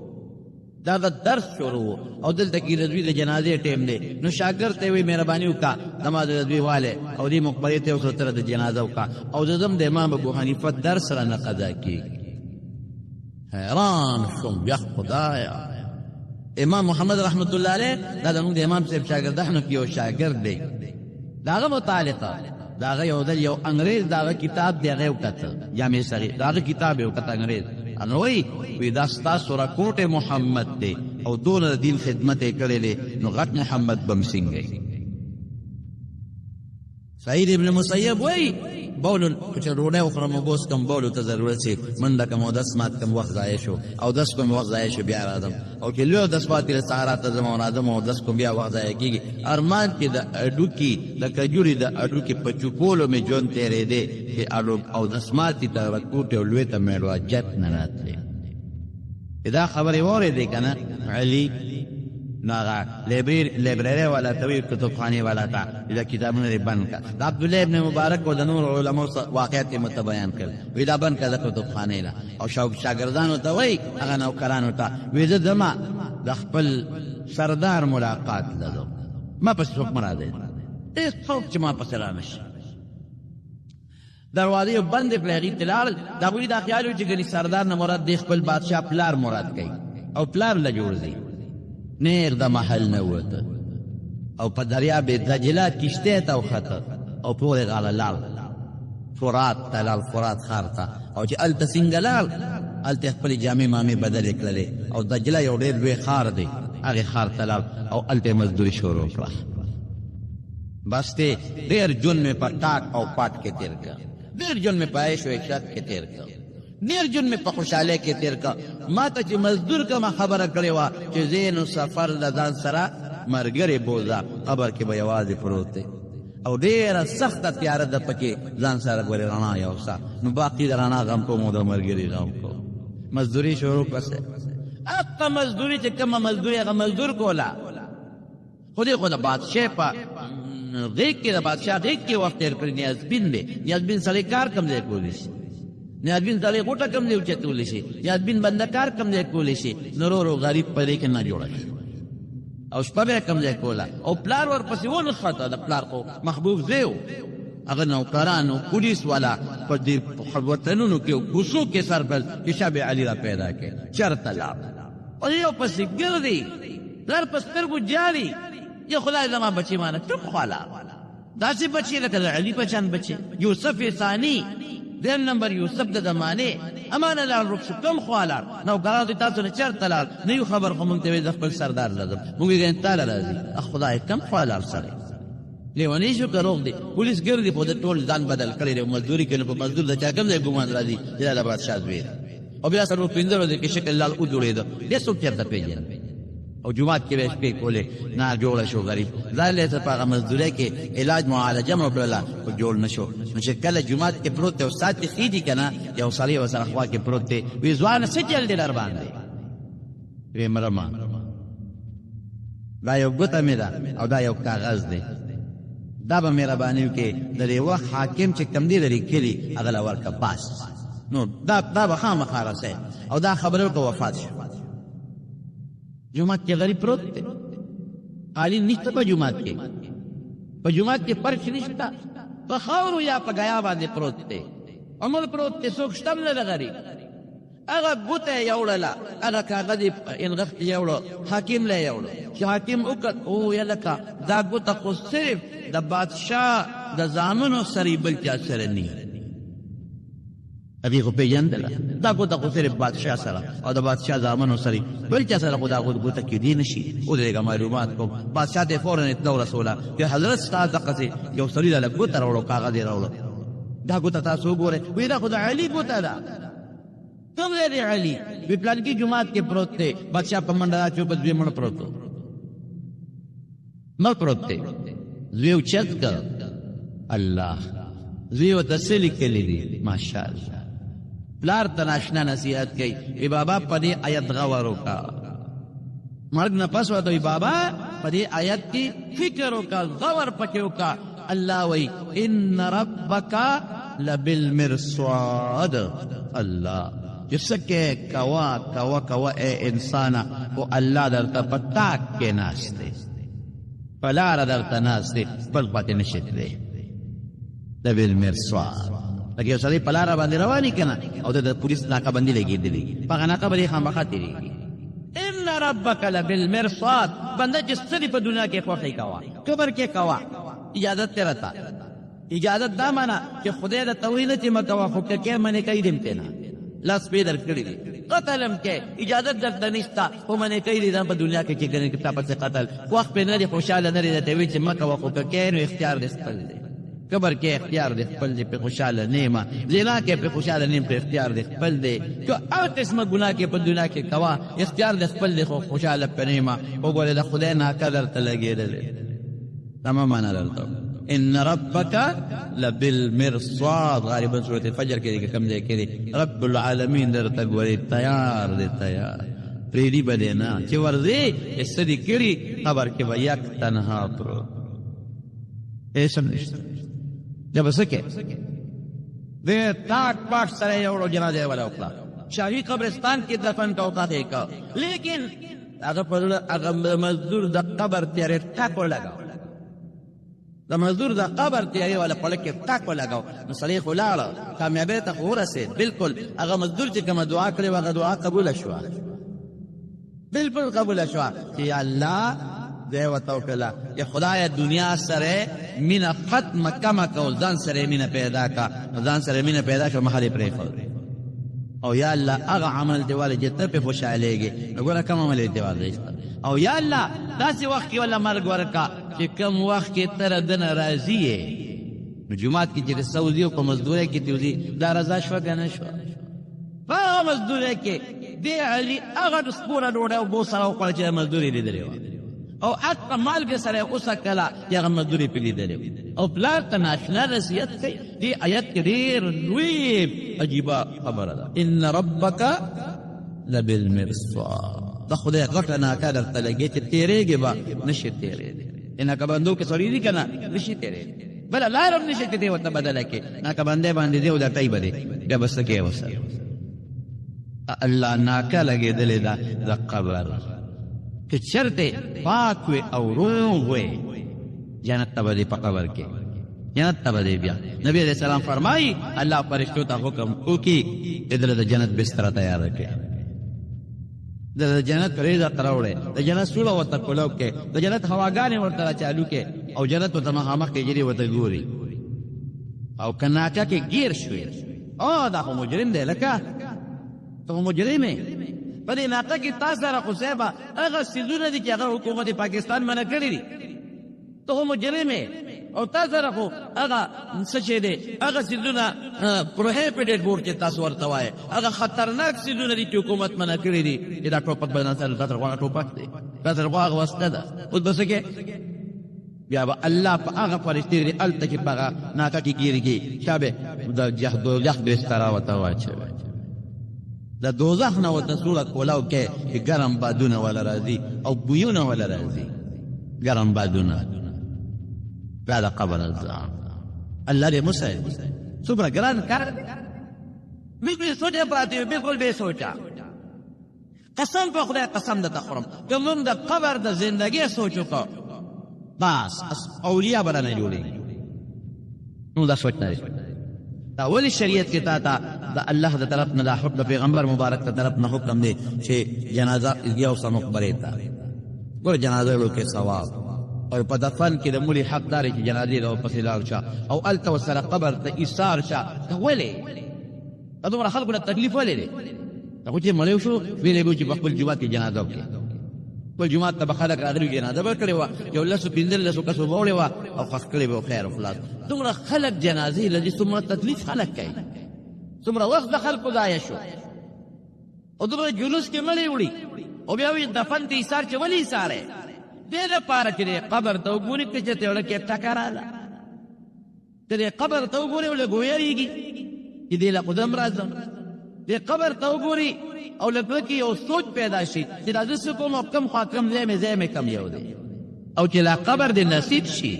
دا درس شروع او دلته کې د دوی د جنازې ټیم دی نو شاګرد ته وی مهرباني وکړه زما د دوی والی او دې مقبرې ته ورسره سره د جنازه وکړه او زه ځم د امام ابو حنیفه درس رانه قضا کېږي حیران شوم یا خدایا امام محمد رحمت الله علیه دا زموږ د امام صاحب شاګردانو کې یو شاګرد دی د هغه متعلقه د هغه یو ځل یو انګریز د هغه کتاب دی هغه یې وکتل جامع صغیر د هغه کتاب یې وکتل انګریز نو وی دا ستاسو راکوټ محمد دی او دونه د دین خدمت یې کړی دی نو غټ محمد بم څنګه سعید ابن مسیب وی بولو چې ډوډۍ وخورم او بوس کم بولو ته ضرورت شي منډه کم او دس مات کم وخت ضایع شو او دس کوم وخت ضایع شو بیا راځم او چې لوی دس پاتې له سهارا ته ځم او راځم او دس کوم بیا وخت ضایع کېږي ارمان کې د اډوکي د کجوري د اډوکي په چوپولو مې ژوند تېرېدی چې او دس ماتې ته راکوټې او لوی ته مې ډواجت نه راتلې دا خبرې واورېدې که نه علي نو هغه لیبررۍ والا ته وایي کتابخانې والا ته دا کتابونه دې بند کړه د عبدالله ابن مبارک او د نور علماو واقعیت یې مته بیان کړل وایي دا بند کړه د کتابخانې نه او شاګردانو ته وایي هغه نوکرانو ته وایي زه ځمه د خپل سردار ملاقات لرم ما پسې څوک مه راځئ هېڅ څوک چې ما پسې را نه شي دروازې بندې کړې هغې ته لاړل د هغوی دا خیال و چې ګنې سردار نه مراد دی خپل بادشاه پلار مراد کوي او پلار له جوړ دی نیر د محل نه وته او په دریاب دجله کشتۍ ته وخته او پورې غاړه لاړ فرات ته لاړ فرات ښار ته او چې هلته څنګه لاړ هلته خپلې جامې مامې بدلې کړلې او دجله یو ډېر لوی ښار دی هغې ښار ته لاړ او هلته یې مزدوري شروع کړه بس دی ډېر ژوند مې په ټاک او پاټ کې تېر کړ ډېر ژوند مې په عیش و عشرت کې تېر کړ ډېر ژوند مې په خوشحالۍ کې تېر کړ ما ته چې مزدور کومه خبره کړې وه چې زینو سفر له ځان سره ملګرې بوځه قبر کې به یوازې پروت دی او ډېره سخته تیاره ده پکې ځان سره ګورې رڼا یوسه نو باقي د رڼا غم کوم او د ملګري غم کوم مزدوري شروع کړه هغه مزدوري چې کومه مزدوري هغه مزدور کوله خو دې خو د بادشاه په غیږ کې د بادشاه غیږ کې وخت تېر کړی نیازبین دی نیازبین سړی کار کم ځای کولی شي نیازبین سړی غوټه کم ځای اوچتولی شي نیازبین بنده کار کم ځای کولی شي نو ورو غریب په دې کې نه جوړه شي او شپه به یې کم ځای کوله او پلار ورپسې ونښته د پلار خو محبوب ځای و هغه نوکرانو پولیس والا په دې وطنونو کې کوڅو کې سر بل چې شاه علي را پیدا کړي چېرته لاړ او یو پسې ګرځي پلار په سترګو جاري یا خدای زما بچی مانا چپ خوالا داسې بچی لکه د علي په شان بچی یوسف ثانی دیم نمبر یوسف د زمانې امانه لاړ روک شو کم خوا لاړ نوکرانو ته تاسو نه چېرته لاړ نه یو خبر خو موږ ته وایي د خپل سردار لازم موږ یې تاله راځي خدای کم خوا لاړ سړی لیونی شو که روغ دی پولیس ګرځي په د ټول ځان بدل کړی دی مزدوري کوي نو په مزدور د چا کم ځای ګمان راځي چې دا د بادشاه زوی او بیا څلور پنځه ورځې کې شکل لال وجوړېده بیا څوک چېرته پېژني او جماعت کې به شپې کولې نه جوړه شو غریب ځان له په هغه مزدورۍ کې علاج معالجه مو کړله خو جوړ نه شو نو چې کله جماعت کې پروت دی او ساعت یې ښي دي که نه یو سړی ورسره خوا کې پروت دی وایي ځوانه څه چل دی در باندې ویې مرمه دا یو ګوته مې ده او دا یو کاغذ دی دا به مهرباني وکړې د دې وخت حاکم چې کوم دی لري کلي هغه له ورکه پاس نو دا به خامخا رسی او دا خبره وکړه وفات شو جماعت کې غریب پروت دی قالین نشته په جماعت کې فرش نشته په خاورو یا په ګیا باندې پروت دی عمر پروت دی څوک شته هم نه ده غریب هغه ګوته یې یوړله هغه کاغذ یې انغښت یوړه حاکم له یې یوړه چې حاکم وکړ او یلکه دا ګوته خو صرف د بادشاه د زامنو سره بل چا سره نه ابي خو پیژندل دا ګوته خو صرف بادشاه سره او د بادشاه زامنو سره بل چا سره خدا ګوته کې دی نشي او دغه معلومات کوم بادشاه ته فورن اطلاع رسوله چې حضرت ستاسو دغه یو سړي له ګوته راوړو کاغذ راوړو دا ګوته تاسو ګوره وی دا خدای علي ګوته دا کوم دی علي په پلان کې جمعات کې پروت دی بادشاه په منډه چوبت به مړ پروت مړ پروت دی زیو چت کا الله زیو تسلی کلی دی ماشاءالله پلار تناشنا نصیحت کئی ای بابا پدی آیت غور کا مرگ نہ پس وی بابا پدی آیت کی فکر کا غور پکیو کا اللہ وی ان ربک لبالمرصاد اللہ جس کے کوا کوا کوا اے انسانا وہ اللہ در تپتاک کے ناستے پلار در تناستے پل پاتے نشت دے لبالمرصاد لکه سړی په لاره باندې رواني کنه او د پولیس ناکه باندې لګېدلی په هغه ناکه باندې خامخا تېرېږي ان ربک لبالمرصاد بنده چې ستړي په دنیا کې خوښۍ کوه کبر کې کوه اجازت تې راته اجازت دا معنا چې خدای د توحید چې مه کوه خو که منې کوي دې امتنا لاس پې درکړي دي قتل هم کې اجازت درته نشته خو منې کوي دي دا په دنیا کې چې ګڼې کتا پسې قتل وخت پې نه دی خوشحاله نه دی درته وایي چې مه کوه خو که نو اختیار دې خپل دی کبر کے اختیار دے خپل دے پہ خوشحال نیما زنا کے پہ خوشحال نیم پہ اختیار دے خپل دے جو ہر قسم گناہ کے پہ دنیا کے کوا اختیار دے خپل دے خوشحال پہ نیما وہ بولے دا خدا نہ قدر تلگے دے تمام مانا لرتا ان ربک لبالمرصاد غالبا سورۃ الفجر کے کم دے کے رب العالمین در تک وری تیار دے تیار پریری بدینا چې ورځي استدی کړي خبر کې ویا تنها پرو ایسم نشته جب سکے دے تاک پاک سرے یوڑو جنازے والا اکلا شاہی قبرستان کی دفن کا ہوتا دیکھا لیکن اگر مزدور دا قبر تیارے ٹاکو لگاو دا مزدور دا قبر تیارے والا پڑکے ٹاکو لگاو نصلیخ لالا کامیابی تا خورا سے بالکل اگر مزدور چکم دعا کرے واغا دعا قبول شوا بالکل قبول شوا کہ اللہ دے وتوکلا یا خدای دنیا سره مینا ختم کما کول ځان سره مینا پیدا کا ځان سره مینا پیدا شو محل پرې او یا الله هغه عمل دیواله جته په خوشالهږي وګوره کوم عمل دیواله او یا الله داسې وخت کې ولا مرګ ورکا چې کوم وخت کې تر دنه راضی نو جمعات کې چې سعودي او په مزدوري کې دیوزي دا رضا شو کنه شو په مزدوري کې دی علي هغه سپوره ډوډۍ او بو سره وکړه چې مزدوري لیدلې و او حتی مال کے سرے اسا کلا یا مزدوری پلی دے او پلار تناشنا رسیت کئی دی آیت کے دیر نویب عجیبہ خبر دا ان ربک لبالمرصاد دا خدای غٹنا کادر تلگی چی تیرے گی با نشی تیرے دے انہا کبندو کے سوری دی کنا نشی تیرے دے بلا لارم نشی تے وطا بدلے کے نا کبندے باندے دے دا تائی بدے بیا بسکے وسر اللہ ناکا لگے دلے دا قبر کہ چرتے پاک ہوئے او روح ہوئے جنت تبدی پا قبر کے جنت تبدی بیا نبی علیہ السلام فرمائی اللہ پرشتوں تا حکم کو کی ادھر دا جنت بستر تیار رکھے دا جنت ریزہ تروڑے دا جنت سولا وطا کلو کے دا جنت ہواگانے ورطا چالو کے او جنت وطا مخامخ کے جری وطا گوری او کناچا کے گیر شوئے او دا خو مجرم دے لکا تو مجرم ہے پدې ناقه کې تاسو سره خو صاحب هغه سیزونه دي چې هغه حکومت پاکستان منع کړی دي ته هم مجرم او تاسو سره خو هغه څه شي دي هغه سیزونه پروهیبټډ بورډ چې تاسو ورته وایي هغه خطرناک سیزونه دي چې حکومت منع کړی دي چې دا ټوپک باندې سره تاسو غواړئ ټوپک دی تاسو غواړئ واسطه ده اوس بس کې بیا به الله په هغه فرشتي دي الته کې هغه ناقه کې کېږي شابه د جهاد بستر وته واچوي دا دوزخ نہ ہوتا سورہ کولاو کے گرم بادونا والا راضی او بویونا والا راضی گرم بادونا بعد قبر الزعام اللہ دے مسائل سپرا گران کر بالکل سوچے پاتی بالکل بے سوچا قسم پا خدا قسم دا تخرم کہ من دا قبر دا زندگی سوچو کا بس اولیاء بنا نہیں جوڑی نو دا سوچنا رہی دا ولی شریعت کی تا دا اللہ دا طرف نہ دا حکم پیغمبر مبارک دا طرف نہ حکم دے چھے جنازہ ازگیا و مقبرے تا گوڑ جنازہ لو کے ثواب اور پا دفن کی دا مولی حق داری چی جنازی دا پسی لال شا او التا و سر قبر تا ایسار شا دا ولی دا دومره خلکو له تکلیف ولې دی دا خو چې مړی شو ویلی به چې په خپل جومات کې جنازه وکړي خپل جومات ته به خلک راغلي جنازه به کړې وه یو لسو پنځلسو کسو به وړې وه او ښخ کړې به خیر او خلاص دومره خلک جنازې لدې څومره تکلیف خلک کوي څومره وخت د خلکو ضایع شو او دومره جلوس کې مړی وړي او بیا وایي دفن ته ایثار چې ولې ایثار دی دې دپاره چې دی قبر ته وګوري که چېرته یو لکې ټکه راغله چې دی قبر ته وګوري او لږ ویرېږي چې دې له قدم راځم دې قبر ته وګوري او له زړه کې یو سوچ پیدا شي چې دا زه څه کوم او کم خوا کم ځای مې کم یو دی او چې لا قبر دې نصیب شي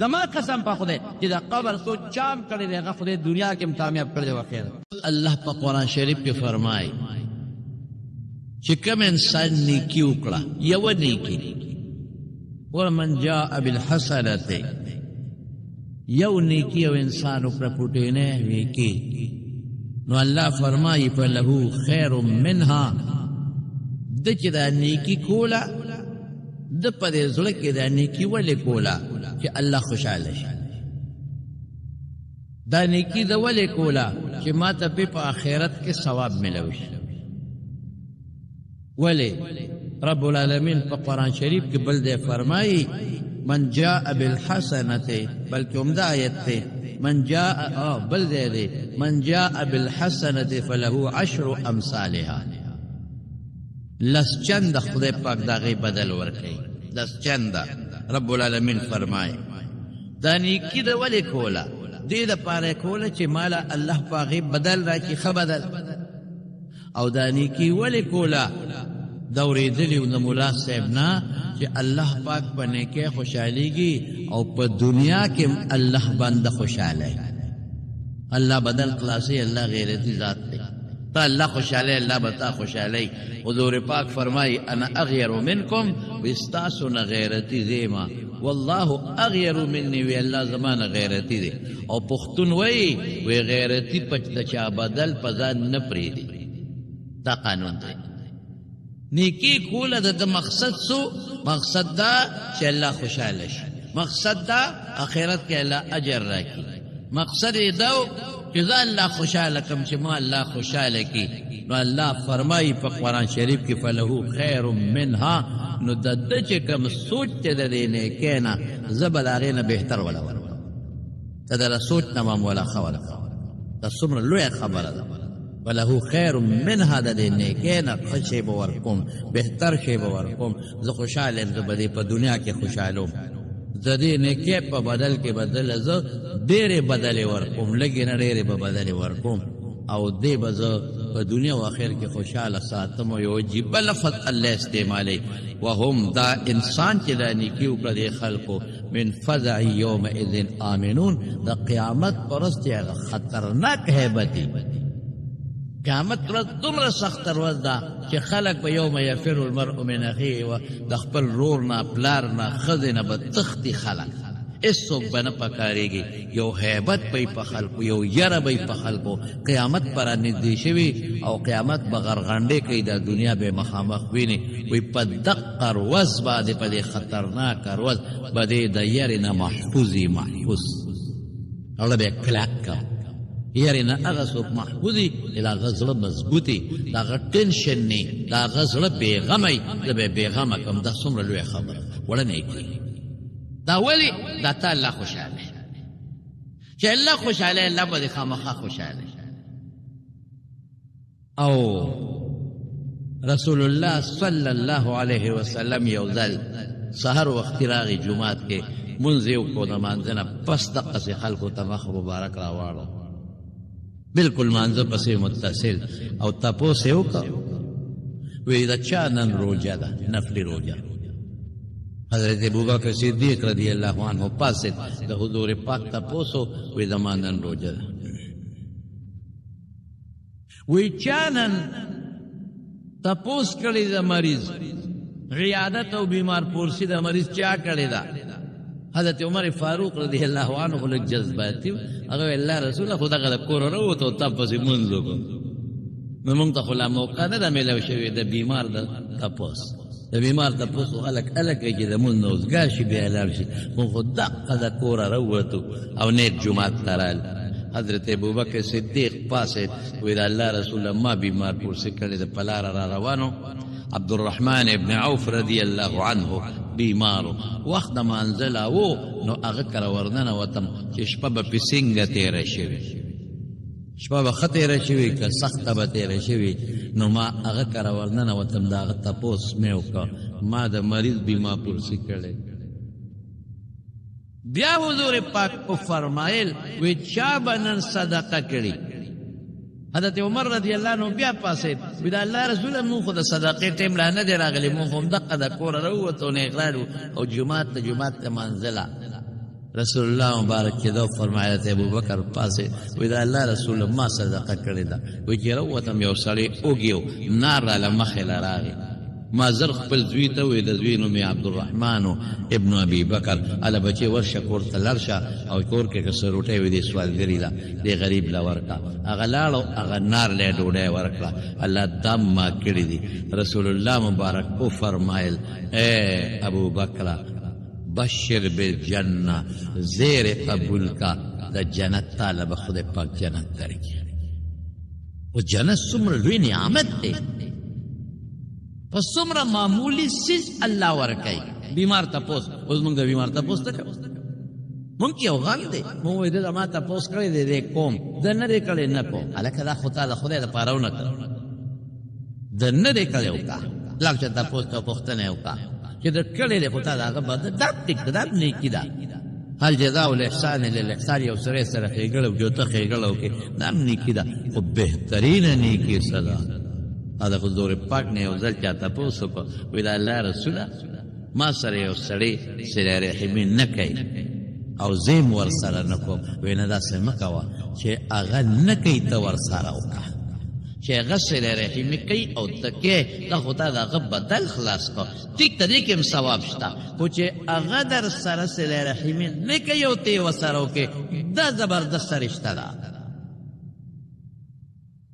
زما قسم په خدای چې دا قبر سوچ چام کړی دی هغه خدای دنیا کې هم کامیاب کړی دی وخیر الله په قرآن شریف کې فرمایي چې کوم انسان نیکي وکړه یوه نیکي ومن جاء بالحسنة یو نیکی او انسان وکړه پټینه نیکی نو الله فرمایي فله خیر منها د چې دا نیکی کوله د په دې زړه کې دا نیکی ولې کوله چې الله خوشحاله شي دا نیکی د ولې کوله چې ما ته په آخرت کې ثواب ملوي شي ولې رب العالمین په قرآن شریف کې بل دی فرمایي من جاء بالحسنة بلکہ عمدہ آیت تے من جاء بل دے دے من جاء بالحسنة فله 10 امثالها لس چند خدای پاک دا غي بدل ورکي لس چند رب العالمین فرمائے دا نیکی دا ولی کولا دې د پاره کوله چې مالا الله پاغي بدل راکي خبدل او دا نیکی ولی کولا دورې دلی د مولا صاحب نه چې الله پاک په نیکۍ خوشحالېږي او په دنیا کې الله بنده خوشحاله الله بدل خلاصي الله غیرتی ذات دی تا الله خوشحاله الله بتا خوشحاله حضور پاک فرمایي انا اغیر منکم واستاسو غیرتی زیما والله اغیر مني وی الله زمانه غیرتی دی او پختون وی غیرتی پچ چا بدل پزان نه پریدي دا قانون دی نیکی کوله د مقصد سو مقصد دا چې الله خوشاله شي مقصد دا آخرت کې الله اجر راکړي مقصد دا چې ځان الله خوشاله کم چې ما الله خوشاله کی نو الله فرمایي په قرآن شریف کې فله خیر منها نو د چې کوم سوچ ته د نه کینا زبل هغه نه بهتر ولا دا سوچ تمام ولا خوله دا څومره لوی خبره ده وله خیر منها د دې نیکینا خوشی به ورکوم بهتر شی به ورکوم زه خوشحاله یم زه به دې په دنیا کې خوشحاله زه دې نیکۍ په بدل کې بدل زه ډېرې بدلې ورکوم لږې نه ډېرې به بدلې ورکوم او دې به زه په دنیا و آخر کې خوشحاله ساتم او یو عجیبه لفظ الله استعمالوي وهم دا انسان چې دا نیکي وکړه دې خلکو من فزع یومئذ آمنون د قیامت پر ورځ چې هغه خطرناک هیبت دی قیامت ورځ دومره سخته ورځ ده چې خلک به یوم یفر المرء من اخیه و د خپل رور نه پلار نه ښځې نه به تښتي خلک هېڅوک به نه پکارېږي یو هیبت به په خلکو یو یره به په خلکو قیامت به رانږدې شوي او قیامت به غرغنډې کوي دا دنیا به مخامخ ویني وایي په دقه ورځ باندې په دې خطرناکه ورځ به دې د یرې نه محفوظ اړه به یې کلک کړه یاری نه هغه څوک محفوظي چې د هغه زړه مضبوطي د هغه ټینشن نه د هغه زړه بېغمه زه به بېغمه کړم دا څومره لویه خبره وړه نه کړي دا ولې دا تا الله خوشحاله چې الله خوشحاله الله به دې خامخا خوشحاله او رسول الله صلی الله علیه وسلم یو ځل سحر وختي راغی جومات کې مونځ یې وکړو د مانځه نه پس دقسې خلکو ته مخ مبارک راواړو بالکل مانځه پسې متصل او تپوس یې وکړ وی دا چا نن روژه ده نفلي روژه حضرت ابوبکر صدیق رضی الله عنه پاسید د حضور پاک تپوس وی د ما نن روژه ده وی چا نن تپوس کړی د مریض عیادت او بیمار پرسی د مریض چا کړی ده حضرت عمر فاروق رضی الله عنه لږ جذباتي هغه الله رسول خدا غل کور وروته تاسو مونږ وکړو نو موږ ته خلا موقع نه ده ملو شوی د بیمار د تپوس د بیمار تپوس الک کې د مونږ نوزګار شي بیا لاړ شي موږ دغه د کور وروته او نیک جمعه ترال حضرت ابوبکر صدیق پاسې وی د الله رسول ما بیمار پورسې کړی د پلاره را روانو عبدالرحمن ابن عوف رضی الله عنه بیمارو وخت د منزله و نو هغه کره ورننوتم چې شپه به پې څنګه تېره شوې شپه به ښه تېره شوې که سخته به تېره شوې نو ما هغه کره ورننوتم د هغه تپوس مې وکړه ما د مریض بیمار پورسې کړی بیا حضور پاک کو فرمایل وی چا به نن صدقه کړي حضرت عمر رضی الله عنه بیا پاسید وی د الله رسوله مونږ خو د صدقې ټیم لا نه دی راغلی مونږ خو همدقه د کوره راووتو نه اقرار او جومات ته منزله رسول الله مبارک چې دا فرمایله ته ابوبکر پاسې وی د الله رسوله ما صدقه کړې ده وی چې راووتم یو سړی اوږي نار راله مخې له راغی ما زر خپل زوی ته وی د زوی نوم یې عبدالرحمن ابن ابي بکر اله بچې ورشه کور ته لاړ شه او کور کې که څه روټۍ وي دې سوالګري ده دې غریب له ورکړه هغه لاړو هغه نار له ډوډۍ ورکړه الله دا ما کړي دي رسول الله مبارک او فرمایل اے ابو بکر بشر بالجنه زیر قبول کا د جنت تعالی به خدای پاک جنت درکړي او جنت څومره لوی نعمت دی پس څومره معمولی سیز الله ورکوي بیمار تپوس اوس موږ د بیمار تپوس ته کوو مونږ یو غل دی مونږ وایي ده ما تپوس کړی دی دی کوم ده نه دی کړی نه کوم هلکه دا خو تا د خدای دپاره ونه کړه ده نه دی کړی وکړه لاړ چې تپوس ته پوښتنه یې وکړه چې ده کړی دی خو تا د هغه بده دا ټیک ده دا نیکي ده هل جزاء الاحسان للاحسان یو سړی سره ښېګړه او جوته ښېګړه وکړي دا هم نیکي ده خو بهترینه نیکي څه ده دا حضور پاک نه یو ځل چا تپوس وکړه وی د الله رسوله ما سره یو سړی صله رحمي نه کوي او زه م ورسره نه کوم وی نه داسې مه کوه چې هغه نه کوي ته ورسره وکړه چې هغه صله رحمي کوي او ته کې دا خو تا د هغه بدل خلاص کړه ټیک ته دې کې هم ثواب شته خو چې هغه در سره صله رحمي نه کوي او ته یې ورسره وکړې دا زبردسته رشته ده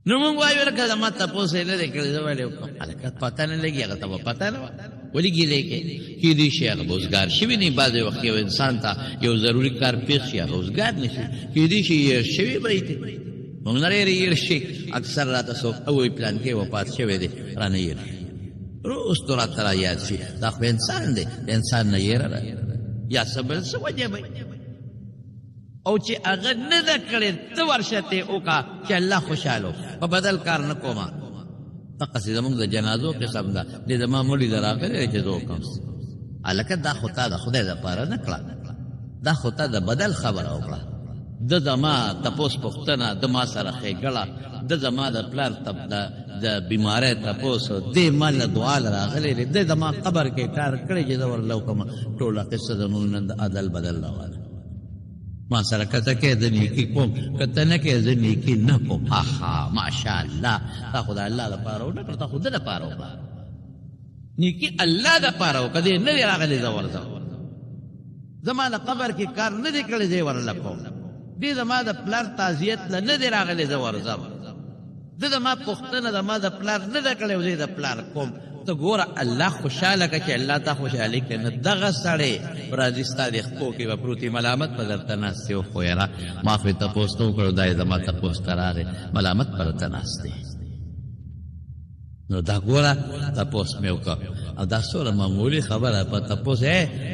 نو مونږ وایو لکه زما تپوس یې نه دی کړی زه ولې وکړم هلکه پته نه لګي هغه ته به پته نه وه ولې ګیلې کوې کیدای شي هغه به اوزګار شوي نه بعضې وخت یو انسان ته یو ضروري کار پیښ شي هغه اوزګار نه شي کیدای شي هېر شوي به یې مونږ نه ډېر هېر شي اکثر راته څوک وایي پلان کې وفات شوی دی رانه هېر شي وروستو راته را یاد شي دا خو انسان دی د انسان نه هېره ده یا څه بل څه وجه به او چې هغه نه ده کړې ته ورشه ته وکړه چې الله خوشحاله په بدل کار نه کومه دقسې زمونږ د جنازو قسم ده دې زما مړي ته راغلی دی چې زه وکړم هلکه دا خو تا د خدای دپاره نه کړه دا خو تا د بدل خبره وکړه ده زما تپوس پوښتنه ده ما سره ښېګړه ده زما د پلار د بیمارۍ تپوس دې ما له دعا له راغلی دی ده زما قبر کې کار کړی چې زه ورله وکړم ټوله قصه زمونږ نن د عدل بدل روانه ما سره کته کې د نیکي کوم کته نه کې د نیکي نه کوم آها ماشاءالله تا خو د الله لپاره ونه کړه تا خو د لپاره وکړه نیکي الله دپاره وکړه دې نه دی راغلی زه ورځم زما د قبر کې کار نه دی کړی زه ورله کوم دې زما د پلار تعزیت له نه دی راغلی زه ورځم ده زما پوښتنه زما د پلار نه ده کړی او زه د پلار کوم ته ګوره الله خوشحاله که چې الله تا خوشحالي کوي نو دغه سړی راځي ستا د خپو کې به پروت ملامت په درته ناست دی خو یاره ما خو یې تپوس ته وکړو دا یې زما تپوس ته راغی ملامت په درته ناست دی نو دا ګوره تپوس مې وکړ او دا څومره معمولي خبره په تپوس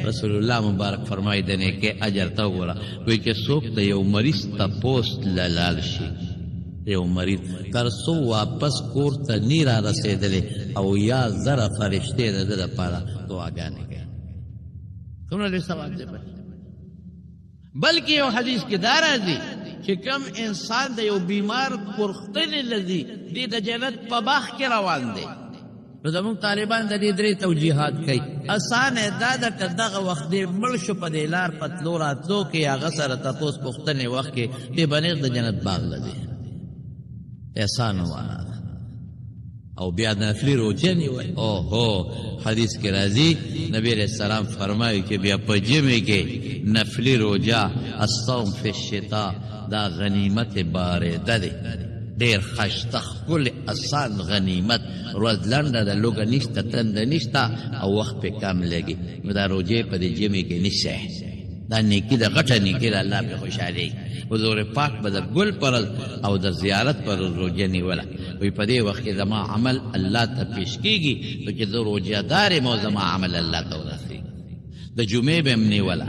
رسول الله مبارک فرمایي د نیکۍ اجر ته وګوره وایي چې څوک د یو مریض تپوس له لاړ شي یو مریض تر څو واپس کور ته نی را رسېدلی او یا زره فرشتې د ده دپاره دعاګانې کوي څومره لوی ثواب دی بلکې یو حدیث کې دا راځي چې کم انسان د یو بیمار پرختنې لذي دی د جنت په باغ کې روان دی نو زموږ طالبان د دې درې توجیحات کوي اسانه دا ده که دغه وخت دی مړ شو په دې لار په تلو راتلو کې هغه سره تپوس پوښتنې وخت کې دې بنیغ د جنت باغ لدی احسان وانا او بیا نفلی روجه نیوی اوهو حدیث کې راځي نبی علیہ السلام فرمایي چې بیا په ژمي کې نفلی روجه الصوم فی الشتاء دا غنیمت بارده دی ډېر ښایسته ښکلې اسان غنیمت ورځ لنډه ده لوږه نشته تنده نشته او وخت پې کم لګي نو دا روجې په دې ژمي کې نیسئ دا نیکی دا غټه نیکی دا الله پہ خوشحالی حضور پاک به د ګل پرز او د زیارت پرز روجه نیوله وی په دې وخت کې زما عمل الله ته پیش کیږي نو چې زه روجه دار یم او زما عمل الله ته ورسېږي د جمعې به م نیوله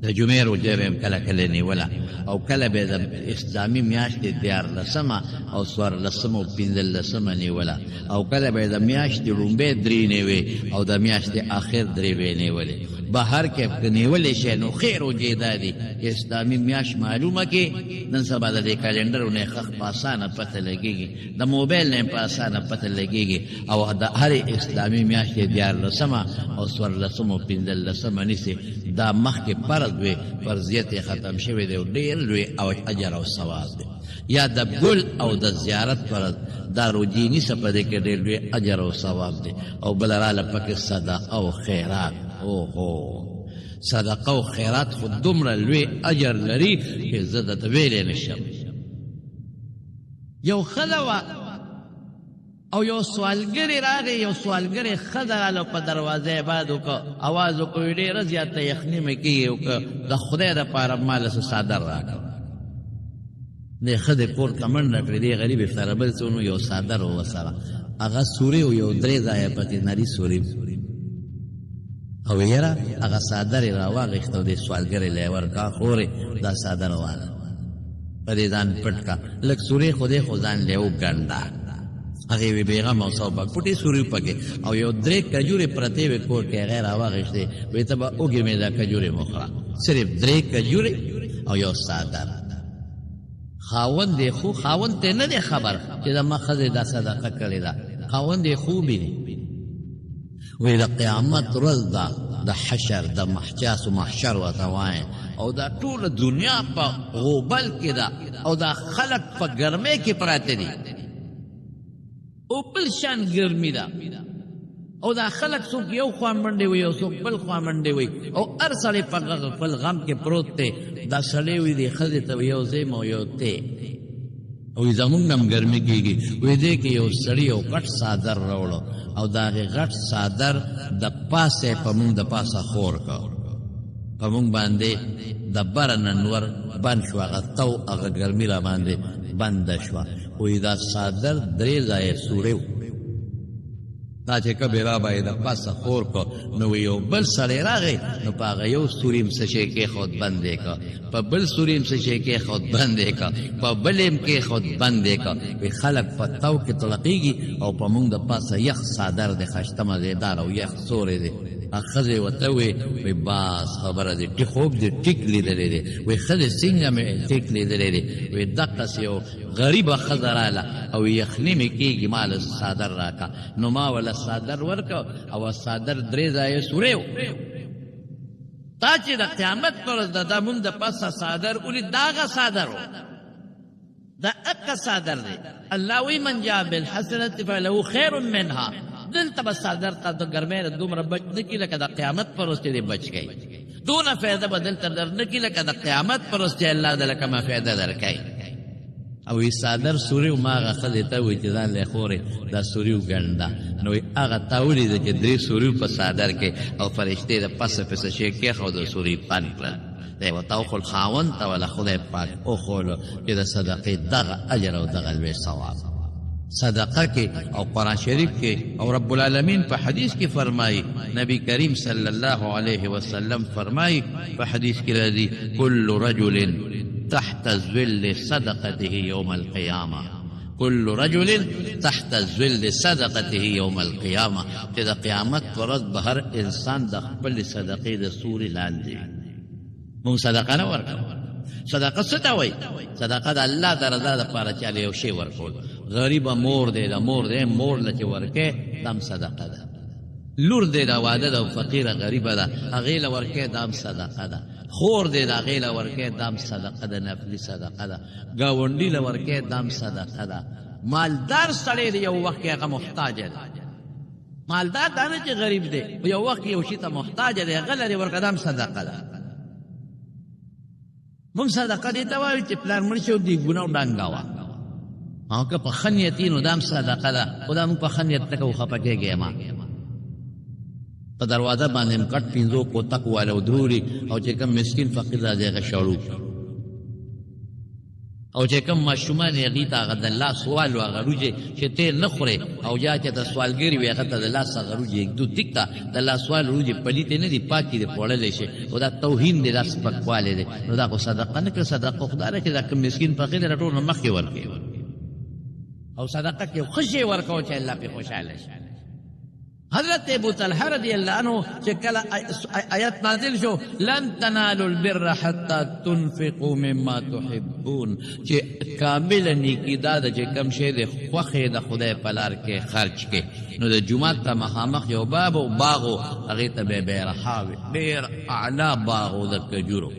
د جمعې روجه به م کله کله نیوله او کله به د اسلامي میاشتې 14 او 14 او 15 نیوله او کله به د میاشتې لومبۍ 3 نیوې او د میاشتې آخر 3 به نیولې بهر کې نیولې شي نو خیر روجې دا دي اسلامي میاشت معلومه کې نن سبا د کلندرونه خخ په اسانه پته لګيږي د موبایل نه په اسانه پته لګيږي او د هر اسلامي میاشت 14 او 14 او 15 نيسي دا مخکې فرض وي فرضیت ختم شوی دی ډېر لوی او اجر او ثواب دی یا د ګل او د زیارت فرض دا روجې نیسه په دې کې ډېر لوی اجر او ثواب دی او بل راله پکې صدقه او خیرات اوهو صدقه او خیرات خو دومره لوی اجر لري چې زه درته ویلی نشم یو ښځه وه او یو سوالګرې راغی یو سوالګرې ښځه راله په دروازه یې باد وکړه اواز وکړو ډېره زیاته یخني مې کېږي وکړه د خدای دپاره ماله څه څادر راکړه دې ښځې کور ته منډه کړې دې غریبې سره بل څه ونو یو څادر و ورسره هغه سورې و یو 3 ځایه پکې نري سورې او یاره هغه څادر یې راواغېسته او دې سوالګرې له یې ورکړه خورې دا څادر واله په دې ځان پټ کړه لږ سورې خو دې خو ځان له یې وګنډه هغې وې بېغم او صوبه پټې سورې پکې او یو 3 کجورې پرتې وې کور کې هغې راواغېستې وې ته به اوږې مې دا کجورې مه خوره صرف 3 کجورې او یو څادر خاوند یې خو خاوند ته نه دی خبر چې زما ښځې دا صدقه کړې ده خاوند یې خوب ویني وی د قیامت ورځ ده د حشر د محجاس و محشر ورته وایي او دا ټوله دنیا په غوبل کې ده او دا خلک په ګرمۍ کې پراته دي او بل شان ګرمي ده او دا خلک څوک یو خوا منډې وي او څوک بل خوا منډې وي او هر سړی په خپل غم کې پروت دی دا سړی وي دې ښځې ته یو ځیم او یو تی او زمونږ هم ګرمي کېږي وی دې کې یو سړي یو غټ څادر راوړو او د هغې غټ څادر د پاسه یې په مونږ د پاسه خور کړ په مونږ باندې د بره نه نور بند شو هغه تو هغه ګرمي را باندې بنده شوه وی دا څادر 3 ځایه سوری دا چې کبې را به یې د پاسه خور کړ نو یو بل سړی راغی نو په هغه یو سوري م څه شی کېښود بند یې کړ په بل سوري م څه شی کېښود بند یې کړ په بل یې م کېښود بند یې کړ وی خلک په تو کې طلقېږي او په مونږ د پاسه یخ څادر دی ښایسته مزېدار او یخ سوری دی ښځې ورته وی باس خبره دی خوب دی ټیک لیدلی دی وی ښځې څنګه مې ټیک لیدلی دی وی دقسې یو غریبه ښځه راله او یخني مې کېږي ما له څادر راکړه نو ما وله څادر ورکړه او څادر 3 ځایه سوری تا چې د قیامت پر ورځ د مونږ د پاسه څادر ولید دا هغه څادر و دا اکه څادر دی الله وی من جاء بالحسنة فله خیر منها دلته به څادر ته د ګرمۍ نه دومره بچ نه کړي لکه د قیامت پر ورځ چې دی بچ کوي دونه فایده به دلته در نه کړي لکه د قیامت پر ورځ چې الله دله کومه فایده درکوي او وی څادر سوري و ما هغه ښځې ته ووایي چې ځان له خورې دا سوري وګنډه نو هغه تا ولیده چې 3 سوري په څادر کې او فرشتې د پسه پسه شی کېښود سوري بند کړل دی ورته وخول خاوند ته وله خدای پاک وښولو چې د صدقې دغه اجر او دغه لوی ثواب صدقه کې او قرآن شریف کې او رب العالمین په حدیث کې فرمایي نبی کریم صلی الله علیه وسلم فرمایي په حدیث کې راځي کل رجل تحت ظل صدقته يوم القيامة كل رجل تحت ظل صدقته يوم القيامة چې د قیامت پر ورځ به هر انسان د خپل صدقې د سوري لاندې مونږ صدقه نه ورکوو صدقه څه ته وایي صدقه د الله د رضا دپاره چاله یو شی ورکول غریبه مور دی د مور دی مور له چې ورکې دام صدقه ده لور دی د واده ده او فقیره غریبه ده هغې له ورکې دام صدقه ده خور دی د هغې له ورکې دام صدقه ده نفلي صدقه ده ګاونډي له ورکې دام صدقه ده مالدار سړی دی یو وخت کې هغه محتاجه ده مالدار دا نه چې غریب دی یو وخت یو شي ته محتاجه دی هغه لرې ورکه دام صدقه ده مونږ صدقه دې ته وایو چې پلار مړ شي او دیګونه او ډانګه وه او که په ښه نیت وي نو دا هم صدقه ده خو دا مونږ په ښه نیت نه کوو خفه کېږې ما په دروازه باندې کټ پنځو کوتک واله ودروري او چې کوم مسکین فقیر راځي هغه شړو او چې کوم ماشومان یې هغې ته هغه د الله سوال و هغه روجې چې ته نه خورې او یا چې ته سوالګري وي هغه ته د لاس هغه روجې ایږدو ټیک ته د الله سوال روجې پلیتې نه دي پاکې دي خوړلی شي او دا توهین دی دا سپکوالی دی نو دا خو صدقه نه کړه صدقه خو دا ده چې دا کوم مسکین فقیر دی د ټول نه مخکې ورکړي او صدقه کې ښه شی ورکوه چې الله پې خوشحاله شي حضرت ابو طلحه رضی اللہ عنہ چې کله آیت نازل شو لن تنالوا البر حتى تنفقوا مما تحبون چې کامل نیکی دا ده چې کوم شی د خوښې د خدای په لار کې خرچ کې نو د جومات ته مخامخ یو باب او باغ و هغې ته به بیرحا وي ډېر اعلی باغ و د کجورو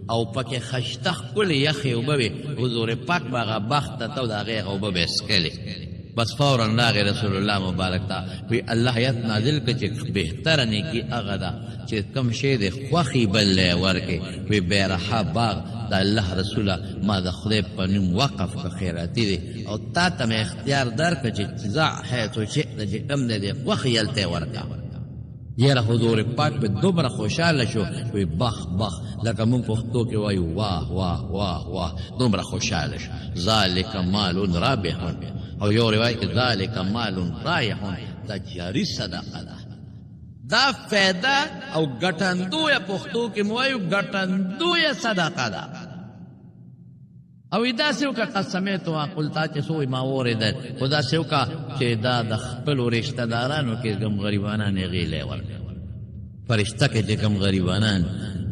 او پکې خشته ښکلې یخې اوبه وې حضور پاک به هغه باغ ته ته د هغې هغه اوبه به یې څکلې بس فوراً راغی رسول الله مبارک ته وی الله آیت نازل کړه چې بهتره نیکي هغه ده چې کوم شی د خوښې بل لی ورکړې وی بیرحا باغ د الله رسوله ما د خدای په نوم وقف که خیراتي دی او تا ته مې اختیار درکړه چې ځع حیث شئت چې کوم دی د خوښې هلته یې ورکړه یاره حضور پاک به دومره خوشحاله شو وی بخ بخ لکه مونږ پښتو کې وایو واه واه واه واه دومره خوشحاله شو ذلک مال رابح او یو روایت ذلک مال رایح دا جاری صدقه ده دا فایده او ګټندویه پښتو کې مو وایو ګټندویه صدقه ده او داسې وکړه قد سمعتها قلتا چې څه وایي ما واورېدل خو داسې وکړه چې دا د خپلو رشته دارانو کې کوم غریبانان یې غیلی ورکړه فرشته کې چې کوم غریبانان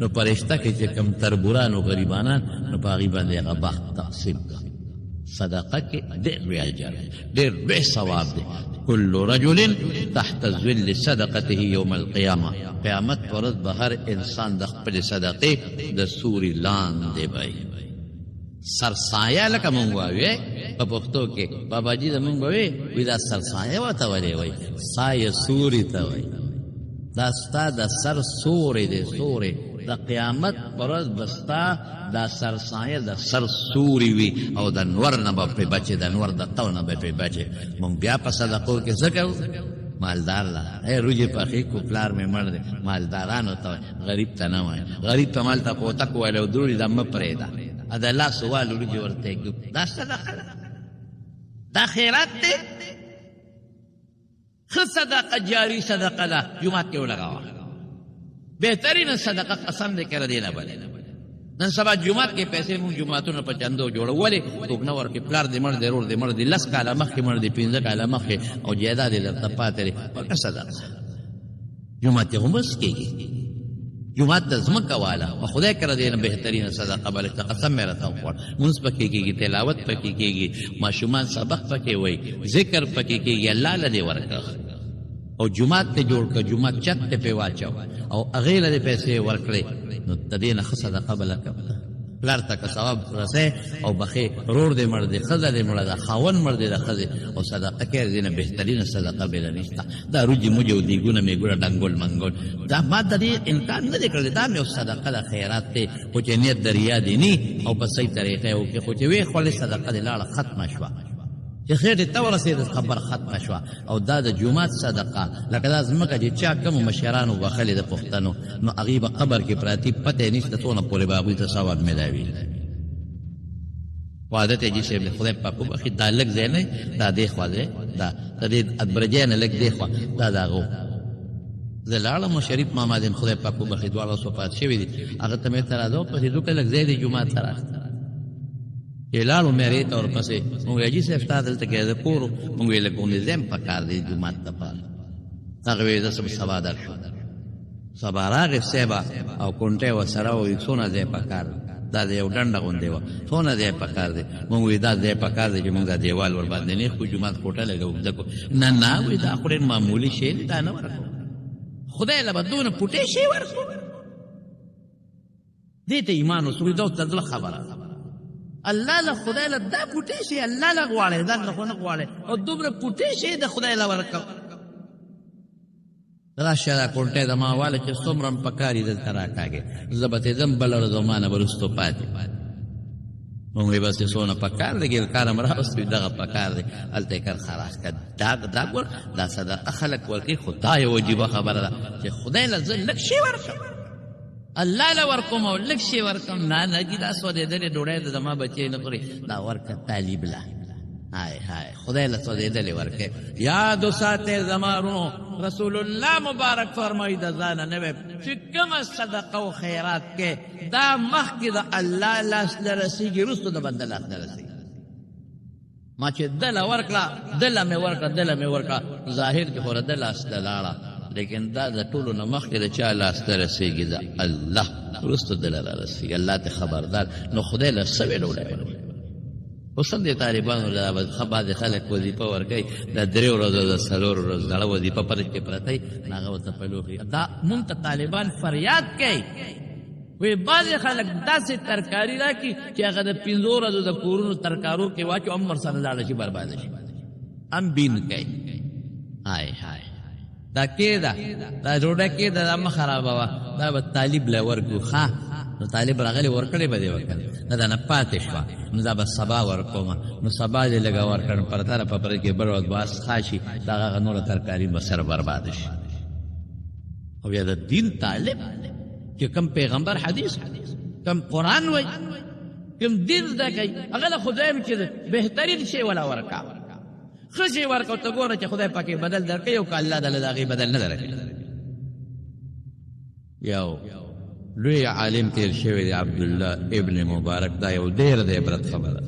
نو فرشته کې چې کوم تربوران او غریبانان نو په هغې باندې هغه بخت تقسیم کړه صدقه کې ډېر لوی اجر ډېر لوی ثواب دی کل رجل تحت ظل صدقته یوم القیامه قیامت پر ورځ به هر انسان د خپلې صدقې د سوري لاندې به سرسایه لکه مونږ وایو په پښتو کې باباجي زمونږ به وي دا سرسایه ورته ولې وایي سایه سوري ته وایي دا ستا د سر سوري دی سوري د قیامت پر ورځ به ستا دا سرسایه د سر سوري وي او د نور نه به پرې بچې د نور د تو نه به پرې بچې مونږ بیا په صدقو کې څه کوو مالدار لا روجې پخې کو پلار مې مړ دی مالدارانو ته غریب ته نه وایي غریب ته مال ته کوتک ویلی او دروړي دا مه پرېږده د الله سوال وروجې ورته کړو دا صدقه ده دا خیرات دی ښه صدقه جاري صدقه ده جومات کې ولګوه بهترینه صدقه قسم دی کړه دی نه بلې نن سبا جومات کې پیسې مونږ جوماتونه په چندو جوړو ولې څوک نه ورکړي پلار دې مړ دی رور دې مړ دی 10 کاله مخکې مړ دی 15 کاله مخکې او جایداد یې درته پاتې دی ورکړه صدقه جومات یې هم بس کېږي جومات د ځمکه والا او خدای کړه دی نه بهترینه صدقه بلکې قسم مې راته وخوړ مونځ پکې کېږي تلاوت پکې کېږي ماشومان سبق پکې وایي ذکر پکې کېږي الله له دې ورکړه او جومات ته جوړ کړه جومات چت ته پې واچو او هغې له دې پیسې ورکړې نو د دې نه ښه صدقه بله کوه پلار ته که ثواب رسې او بخې رور دې مړ دی ښځه دې مړه ده خاوند مړ دی د ښځې او صدقه کې دې نه بهترینه صدقه بله نشته دا روجې موجې او دیګونه میګونه ډنګول منګول دا ما د دې امکان نه دی کړی دا مې یو صدقه ده خیرات دی خو چې نیت د ریا دې نه او په صحیح طریقه وکړې خو چې ویې خوړلې صدقه دې لاړه ختمه شوه چې خیر دې ته ورسېده خبر ختمه شوه او دا د جومات صدقه لکه دا ځمکه چې چا کومو مشرانو بخلې د پښتنو نو هغې به قبر کې پراتي پته یې نشته څونه پورې به هغوی ته ثواب میلاوي عادت یې جیسې د خدای پاک وبخي دا لږ ځای نه دا دې خوا دی دا د دې ادبرجۍ نه لږ دې خوا دا د هغو زه لاړم شریف ماما دې خدای پاک وبخي دواړه وفات شوي دي هغه ته مې تراده وپسېدو که لږ ځای دی جومات سره چې لاړو مې هغې ته ورپسې مونږ ویل جي صاحب ستا دلته کې د کور مونږ ویل لږ غوندې ځای م پکار دی جومات دپاره هغه ویل زه سبا درشم سبا راغې صاحبه او کونټۍ ورسره وویل څونه ځای پکار دا د یو ډنډه غوندې وه څونه ځای پکار دی مونږ وایي دا ځای پکار دی چې مونږ دا دیوال ورباندې نیغ کړو جومات کوټه لږه اوږده کړو نه نه وایي دا خو ډېر معمولي شی دی دا نه ورکړو خدای له به دونه پوټې شی ورکړو دې ته ایمان وسو دا د زړه خبره الله له خدای له دا پوټې شی الله له غواړې دا له خو نه غواړې او دومره پوټې شی د خدای له ورکړو راشه دا کونټۍ د ما واله چې څومره م پکار دي دلته راکاږې زه به تېځم بله ورځ او ما نه به رستو پاتې مونږ بس سونه پکار دی ګل کارم راوستي دغه پکار دی هلته کار خلاص کړه دا ګور دا صدقه خلک ورکوي خدای وجیبه خبره ده چې خدای له زه لږ شی ورکړم الله له ورکوم او لږ شی ورکوم نه جي دا سودېدلې ډوډۍ د زما بچی نه خوري دا ورکه طالب له هاي خدای له سودېدلې ورکې یاد وساتئ زما ورونو رسول الله مبارک فرمایي د ځانه نه وی چې کومه صدقه او خیرات کې دا مخکې د الله لاس نه رسېږي وروسته د بنده لاس نه رسېږي ما چې دله ورکړه دله مې ورکړه ظاهر کې خو د لاس ته لاړه لیکن دا د ټولو نه مخکې د چا لاس ته رسېږي د الله وروسته دله را رسېږي الله ته خبردار نو خدای له څه وی ډوډۍ اوس هم د طالبانو له بعضې خلک وظیفه ورکوي د 3 ورځو د 4 ورځو دغه وظیفه پر کې پرته وي هغه ورته پلوخي دا مونږ ته طالبان فریاد کوي وی بعضې خلک داسې ترکاري راکړي چې هغه د 5 ورځو د کورونو ترکارو کې واچو هم ورسره لاړه شي برباده شي هم بین کوي هاي دا کېده دا ډوډۍ کېده دا مه خرابوه دا به طالب له ورکړو ښه نو طالب راغلی ورکړې به دې وکړ نه دا نه پاتې شوه نو دا به سبا ورکومه نو سبا دې لږه ورکړم پرته په پرې کې بل ورځ باس ښه شي د هغه نوره ترکاري به سره برباده شي او یا د دین طالب چې کوم پیغمبر حدیث کوم قرآن وایي کوم دین زده کوي هغه له خدای چې بهترین شی ولا ورکا ښه شی ورکو ته ګوره چې خدای پاکې بدل درکوي او که الله دله د هغې بدل نه درکوي یو لوی عالم تیر شوی دی عبدالله ابن مبارک دا یو ډېر د عبرت خبره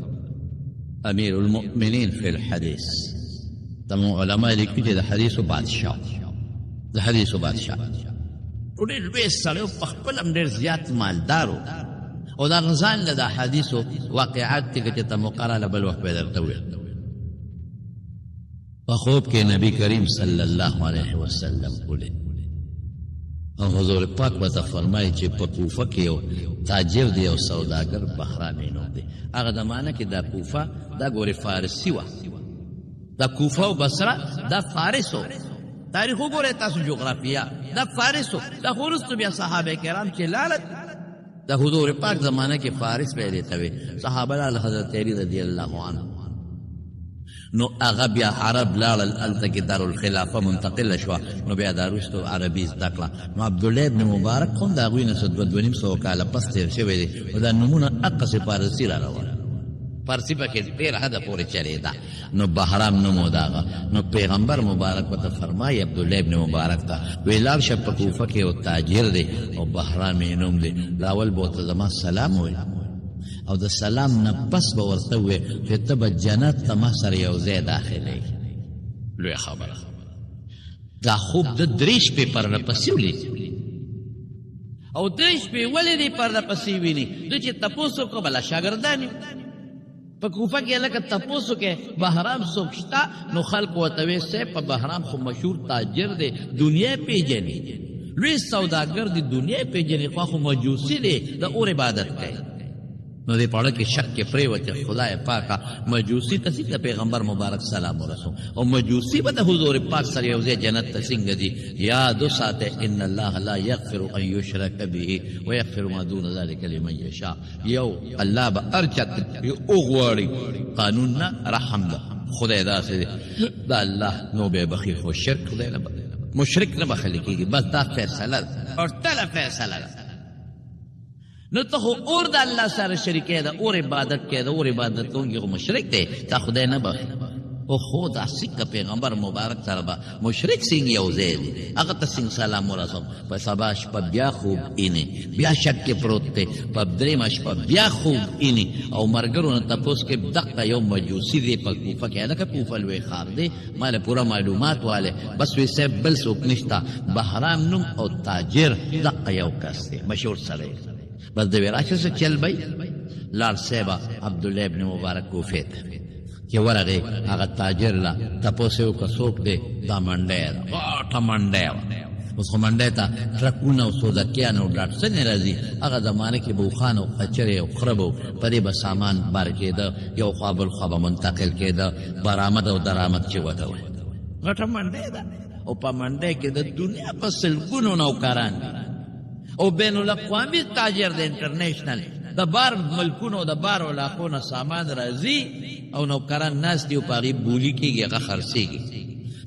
امیر المؤمنین فی الحدیث تمام علما لیکي چې د حدیثو بادشاه او ډېر لوی سړی په خپل هم ډېر زیات مالدار او دا ځان له د حدیثو واقعات دي چې ته مقرره له بل وخت به درته وویل په خوب کې نبی کریم صلی الله علیه وسلم ولید او حضور پاک بتا فرمایي چې په کوفه کې یو تاجر دی او سوداګر بهرامي نوم دی هغه زمانه کې دا کوفه دا ګورې فارسي وه دا کوفه او بصره دا فارس و تاریخ وګورئ تاسو جغرافیه دا فارس و دا خو وروسته بیا صحابه کرام چې لاړل د حضور پاک زمانه کې فارس پیدا ته وي صحابه له حضرت علی رضی الله عنه نو هغه بیا عرب لاړل هلته کې دارالخلافه منتقله شوه نو بیا دا وروستو عربي زده کړه نو عبدالله ابن مبارک هم د هغوی نه څه 200 کاله پس تېر شوی دی نو دا نومونه هقسې فارسي را روان فارسي پکې ډېر حده پورې چلېده نو بهرام نوم و د هغه نو پیغمبر مبارک ورته فرمایي عبدالله ابن مبارک ته وی لاړ شه په کوفه کې یو تاجر دی او بهرام یې نوم دی لاول به ورته زما سلام وویل او د سلام نه پس به ورته ووې چې ته به جنت ته ما سره یو ځای داخلېږي لویه خبره دا خوب د 3 شپې پرله پسې ولید او 3 شپې ولې دې پرله پسې ویني ده چې تپوس وکړه بله شاګردان په کوفه کې لکه تپوس وکړې بهرام څوک شته نو خلک ورته ویې صاحب په بهرام خو مشهور تاجر دی دنیا پیژني لوی سوداګر دی دنیا پیژني خو مجوسي دی د اور عبادت کوي نو دې پاړه کې شک کې پرېوته خدای پاکه مجوسي ته څنګه پیغمبر مبارک سلام ورسو او مجوسي به د حضور پاک سره یو ځای جنت ته څنګه دي یاد وساته ان الله لا یغفر ان یشرک به ویغفر ما دون ذلك لمن یشاء یو الله به ارچت او غواړي قانون نه رحم ده خدای داسې دا الله نو به بخي خو شرک خدای نه مشرک نه بخلي کېږي بس دا فیصله او تله فیصله نو ته خو اور د الله سره شریکې ده اور عبادت کې ده اور عبادت کوونکی خو مشرک دی تا خدای نه بخي او خو دا څنګه پیغمبر مبارک سره به مشرک څنګه یو ځای دی هغه ته څنګه سلام ورسوم په سبا شپه بیا خوب اینې بیا شک کې پروت دی په درېیمه شپه بیا خوب اینې او ملګرو نه تپوس کې دقه یو مجوسي دی په کوفه کې هلکه کوفه لوی ښار دی ما له پوره معلومات والی بس وی صاحب بل څوک نشته بهرام نوم او تاجر دقه یو کس دی مشهور سړی بس د وراشه څه چل بی لار صاحبه عبدالله ابن مبارک کوفې ته چې ورغې هغه تاجر له تپوس یې وکړه څوک دی دا منډی ده غاټه منډی وه اوس خو منډی ته ټرکونه او سوزکیان او ډاټسنې راځي هغه زمانه کې به اوښان او قچرې او خره به په دې به سامان بار کېده یو خوا بل خوا به منتقل کېده برآمد او درآمد چې وته وایي غټه منډی ده او په منډی کې د دنیا په سلګونو نوکران دي او بین الاقوامی تاجر دی انټرنیشنل د بار ملکونو د بار علاقو نه سامان راځي او نوکران ناست دي او په هغې بولي کېږي هغه خرڅېږي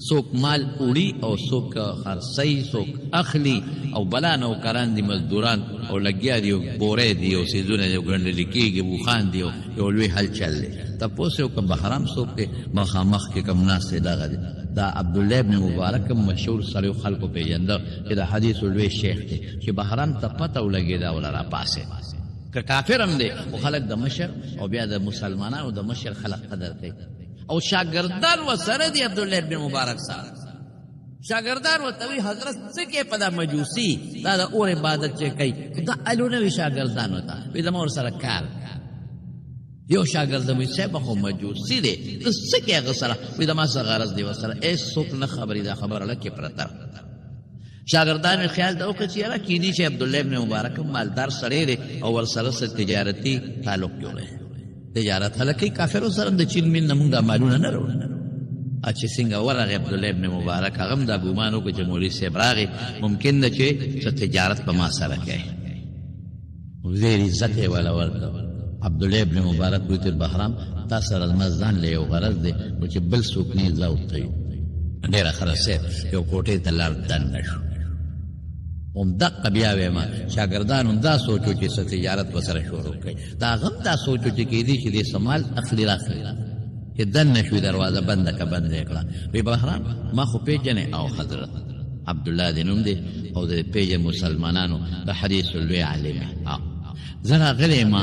څوک مال وړي او څوک خرڅوي څوک اخلي او بلا نوکران دي مزدوران او لګیا دي او بورې دي او څیزونه دي او ګنډلې کېږي بوخان دي یو لوی هلچل دی تپوس یې وکړه بهرام څوک دی مخامخ کې کوم ناست دی دغه دی دا عبدالله ابن مبارک مشهور سړی خلکو پېژنده چې د حدیثو لوی شیخ دی چې بهرام ته پته ولګېده او راپاسېد که کافر هم دی خو خلک د مشر او بیا د مسلمانانو د مشر خلک قدر کوي او شاگردان و سره دی عبدالله ابن مبارک سره شاگردان و توی حضرت څه کې په دا مجوسی دا د اور عبادت چې کوي دا الونه وي شاگردانو ته وي زما ورسره کار یو شاگرد مې صاحب خو مجوسی دی ته څه کې هغه سره وي زما څه غرض دی ورسره هېڅوک نه خبرې دا خبره لکې پرته شاگردان مې خیال ته وکړه چې یاره کیدي چې عبدالله ابن مبارک مالدار سړی دی او ورسره څه تجارتي تعلق جوړی تجارت هلکې کافرو سره د چین مین نه مونږ دا مالونه نه راوړو چې څنګه ورغی عبدالله ابن مبارک هغه هم دا ګمان وکړو چې مولوي صاحب راغی ممکن ده چې څه تجارت په ما سره کوي ډېر عزت یې والا ورکړ عبدالله ابن مبارک وی تر بهرام تا سره زما ځان له یو غرض دی نو چې بل څوک نه زه ورته یم ډېره ښه صاحب یو کوټې ته لاړ دننه شو همدقه بیا ویمه شاګردان هم دا سوچو چې څه تجارت ورسره شروع کړي دا هغه هم دا سوچو چې کېدي چې دې سمال اخلي راخلي چې دننه شوي دروازه بنده که بنده یې کړه وی بهرام ما خو پېژنې او حضرت عبدالله دې نوم دی او د پېژن مسلمانانو د حدیثو لوی عالم زه راغلی یم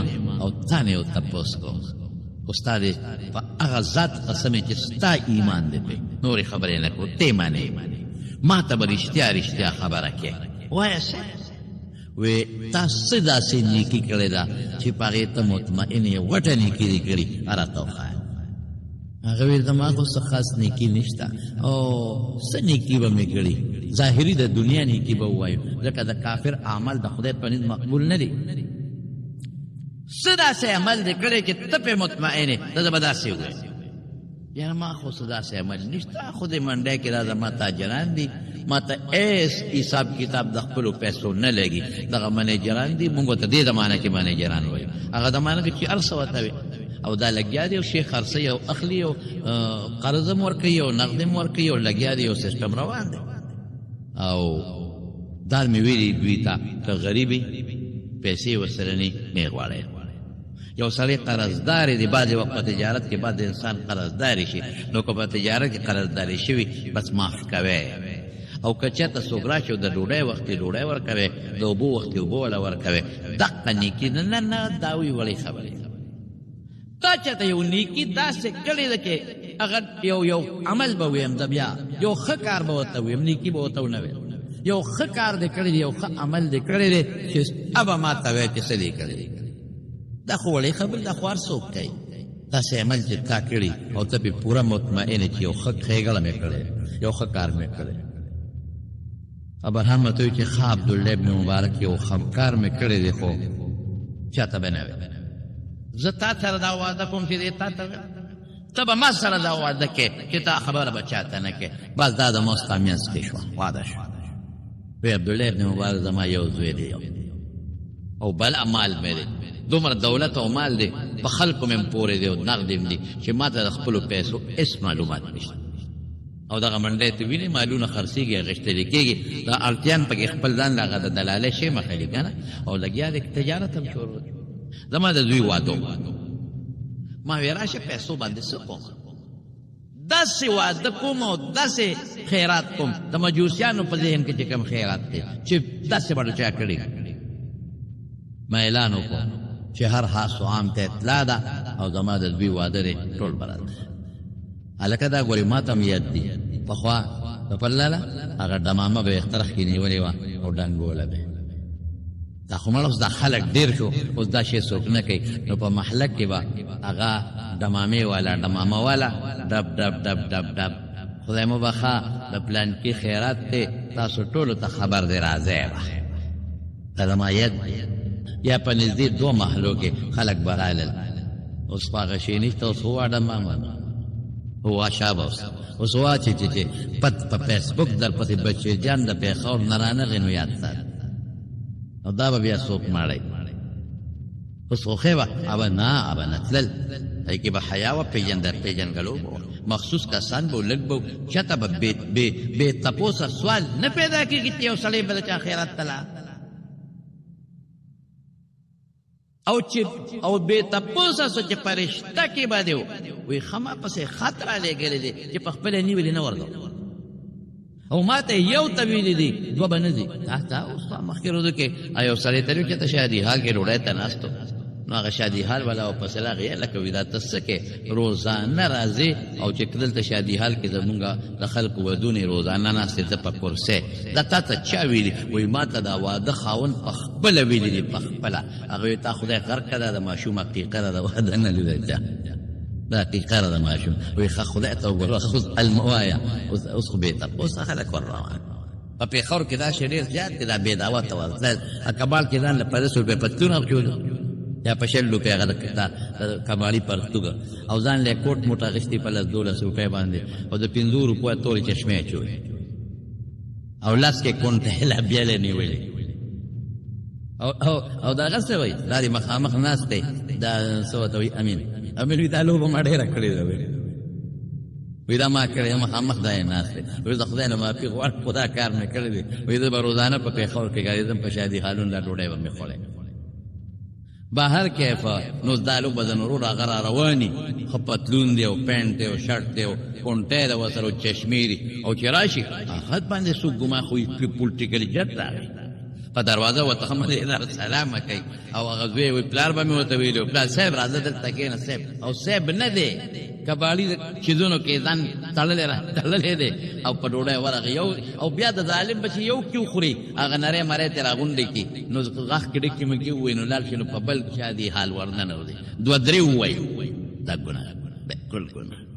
او تا نه یو تپوس کوم خو ستا دې په هغه ذات قسم چې ستا ایمان دی پې نورې خبرې نه کوو ته منې ما ته به رښتیا خبره کې وایه څه وی تا څه داسې نیکي کړې ده چې په هغې ته مطمئن یې وټه نیکي دې کړي راته وښایه هغه ویل زما خو څه خاص نیکي نشته او څه نیکي به مې کړي ظاهري د دنیا نیکي به ووایو ځکه د کافر عمل د خدای په نزد مقبول نه دی څه داسې عمل دې کړی چې ته پرې مطمئن یې ته زه به داسې ووایم یاره ما خو څه داسې عمل نشته خو دې منډی کې دا زما تاجران دي ما ته ایس حساب کتاب د خپلو پیسو نه لګي دغه منیجران دي مونږ ته دې زمانه کې منیجران وایو هغه زمانه کې چې هر څه ورته وي او دا لګیا دی او شیخ خرڅوي او اخلي او قرض هم ورکوي او نغد هم ورکوي او لګیا دی او سیسټم روان دی او دا مې ویلي دوی ته که غریبې پیسې ورسره نه غواړئ یو سړی قرضدار دی بعضې وخت په تجارت کې بعد انسان قرضداري شي نو که په تجارت کې قرضداري شوي بس معاف کوی او که چېرته څوک راشي او د ډوډۍ وخت کې ډوډۍ ورکوې د اوبو وخت کې اوبه وله ورکوې دقه نیکي نه نه دا وی وړې خبرې تا چېرته یو نیکي داسې کړې ده چې هغه یو عمل به ویم د بیا یو ښه کار به ورته ویم نیکي به ورته ونه ویم یو ښه کار دې کړی دی یو ښه عمل دې کړی دی چې ابه ما ته وایې چې څه دې کړی دی دا خو وړې خبرې دا خو هر څوک کوي داسې عمل چې تا کړي او ته پرې پوره مطمئن چې یو ښه ښېګړه مې کړی یو ښه کار مې کړی ابراهیم ته وایي چې ښه عبدالله ابن مبارک یو ښه کار مې کړی دی خو چاته به نه وي زه تا سره دا وعده کوم چې دی تا ته ته به ما سره دا وعده کې چې تا خبره به چاته نه کې بس دا د ما ستا منځ کې شوه وعده شوه وی عبدالله ابن مبارک زما یو زوی دی او بل مال مې دی دومره دولت او مال دی په خلکو مې پورې دی او نغد دی چې ما ته د خپلو پیسو هېڅ معلومات نشته او دغه منډی ته وینې مالونه خرڅېږي اخېستلې کېږي دا اړتیان پکې خپل ځان له هغه د دلالۍ شی مخلي که نه او لګیا دی تجارت هم شروع زما د دوی واده ما وی راشه پیسو باندې څه کوم داسې واده کوم او داسې خیرات کوم د مجوسیانو په ذهن کې چې کوم خیرات دی چې داسې به چا کړي ما اعلان وکړو چې هر خاص و عام ته اطلاع ده او زما د دوی واده دی ټول برات هلکه دا ګورې ما ته هم یاد دي پخوا د پلاله هغه ډمامه به یې اخترخ کې نیولې وه او ډنګوله به دا خو مړه اوس دا خلک ډېر شو اوس دا شی څوک نه کوي نو په محله کې به هغه ډمامې والا ډمامه والا ډب ډب ډب ډب ډب خدای مو بخا د پلان کې خیرات دی تاسو ټولو ته خبر دی راځئ به دا زما یاد یا په نږدې دوه محلو کې خلک به رالل اوس خو هغه شی نشته اوس هو ډمامه هو شابه اوس واچې چې پت په فیسبوک در پسې بچې جان د پیښور نه رانغې نو یاد سات او دا به بیا څوک ماړی اوس خو خیبه ابه نه ابه نتلل ای کې به حیا و پیژنګلو مخصوص کسان به لږ به چاته به بې تپوسه سوال نه پیدا کېږي چې یو سړی به د چا خیرات ته لاړ او بې تپوسه سو چې فرشته کې به دی وایي ښه ما پسې خط رالیږلی دی چې په خپله نیولې نه ورځو او ما ته یو ته ویلي دي دوه به نه ځي تا اوس مخکې روزو کې یو سړی ته چې ته شادي حال کې ډوډۍ ته ناست نو هغه شادي حال والا ورپسې راغی لکه وایي دا ته څه کې روزانه راځې او چې دلته شادي حال کې زمونږ د خلکو ودونې روزانه ناستې ته په کرسۍ دا تا ته چا ویلي وایي ما ته دا واده خاوند په خپله ویلي دي په خپله هغه وایي تا خدای غرق کړه د ماشوم حقیقه ده د واده نه لیدی چا دا حقیقه ده د ماشوم وایي ښه خدای ته وګوره خذ الموایا اوس خو بېته اوس خلک ورروان په پېښور کې دا شی ډېر زیات دی دا بې دعوته ورتلل کبال کې ځان له 500 روپۍ پتلون اخچولو یا په 100 روپۍ هغه د کبالي پرتوګه او ځان له کوټ موټ اخیستې په 12 روپۍ باندې او د 500 روپیو تورې چشمې اچولې او لاس کې کونټه لا بیاله نیولې او دا هغه څه وایي دا د مخامخ ناست دی دا څه ورته وایي امین وایي دا لوبه ما ډېره کړې ده وایي دا ما کړې مخامخ دا یې ناست دی وایي د خدای نه معافي غواړم خو دا کار مې کړی دی وایي زه به روزانه په پېښور کې ګرځېدم په شادي حالونو دا ډوډۍ به مې خوړی بهر کیفه نو دا لوبه د نورو هغه را رواني ښه پتلون دی او پینټ دی او شرټ دی او کونټۍ ده ورسره او چشمې دي او چې راشي هغه باندې څوک ګما خو پولټیکلي جت راغی په دروازه ورته خمد سلام کوي او هغه زوی وایي پلار به مې ورته ویلي پلار صاحب راځه دلته کښېنه صاحب او صاحب نه دی کباړي چیزونو کې ځان تړلی دی او په ډوډۍ ورغی یو او بیا د ظالم بچي یو کیو خوري هغه نری مری ترې راغونډې کړي نو غاښ کې ډکې مې کې ووایي نو لاړ شي نو په بل شادي حال ورننوځي 2 3 ووایي دا ګناه بالکل ګناه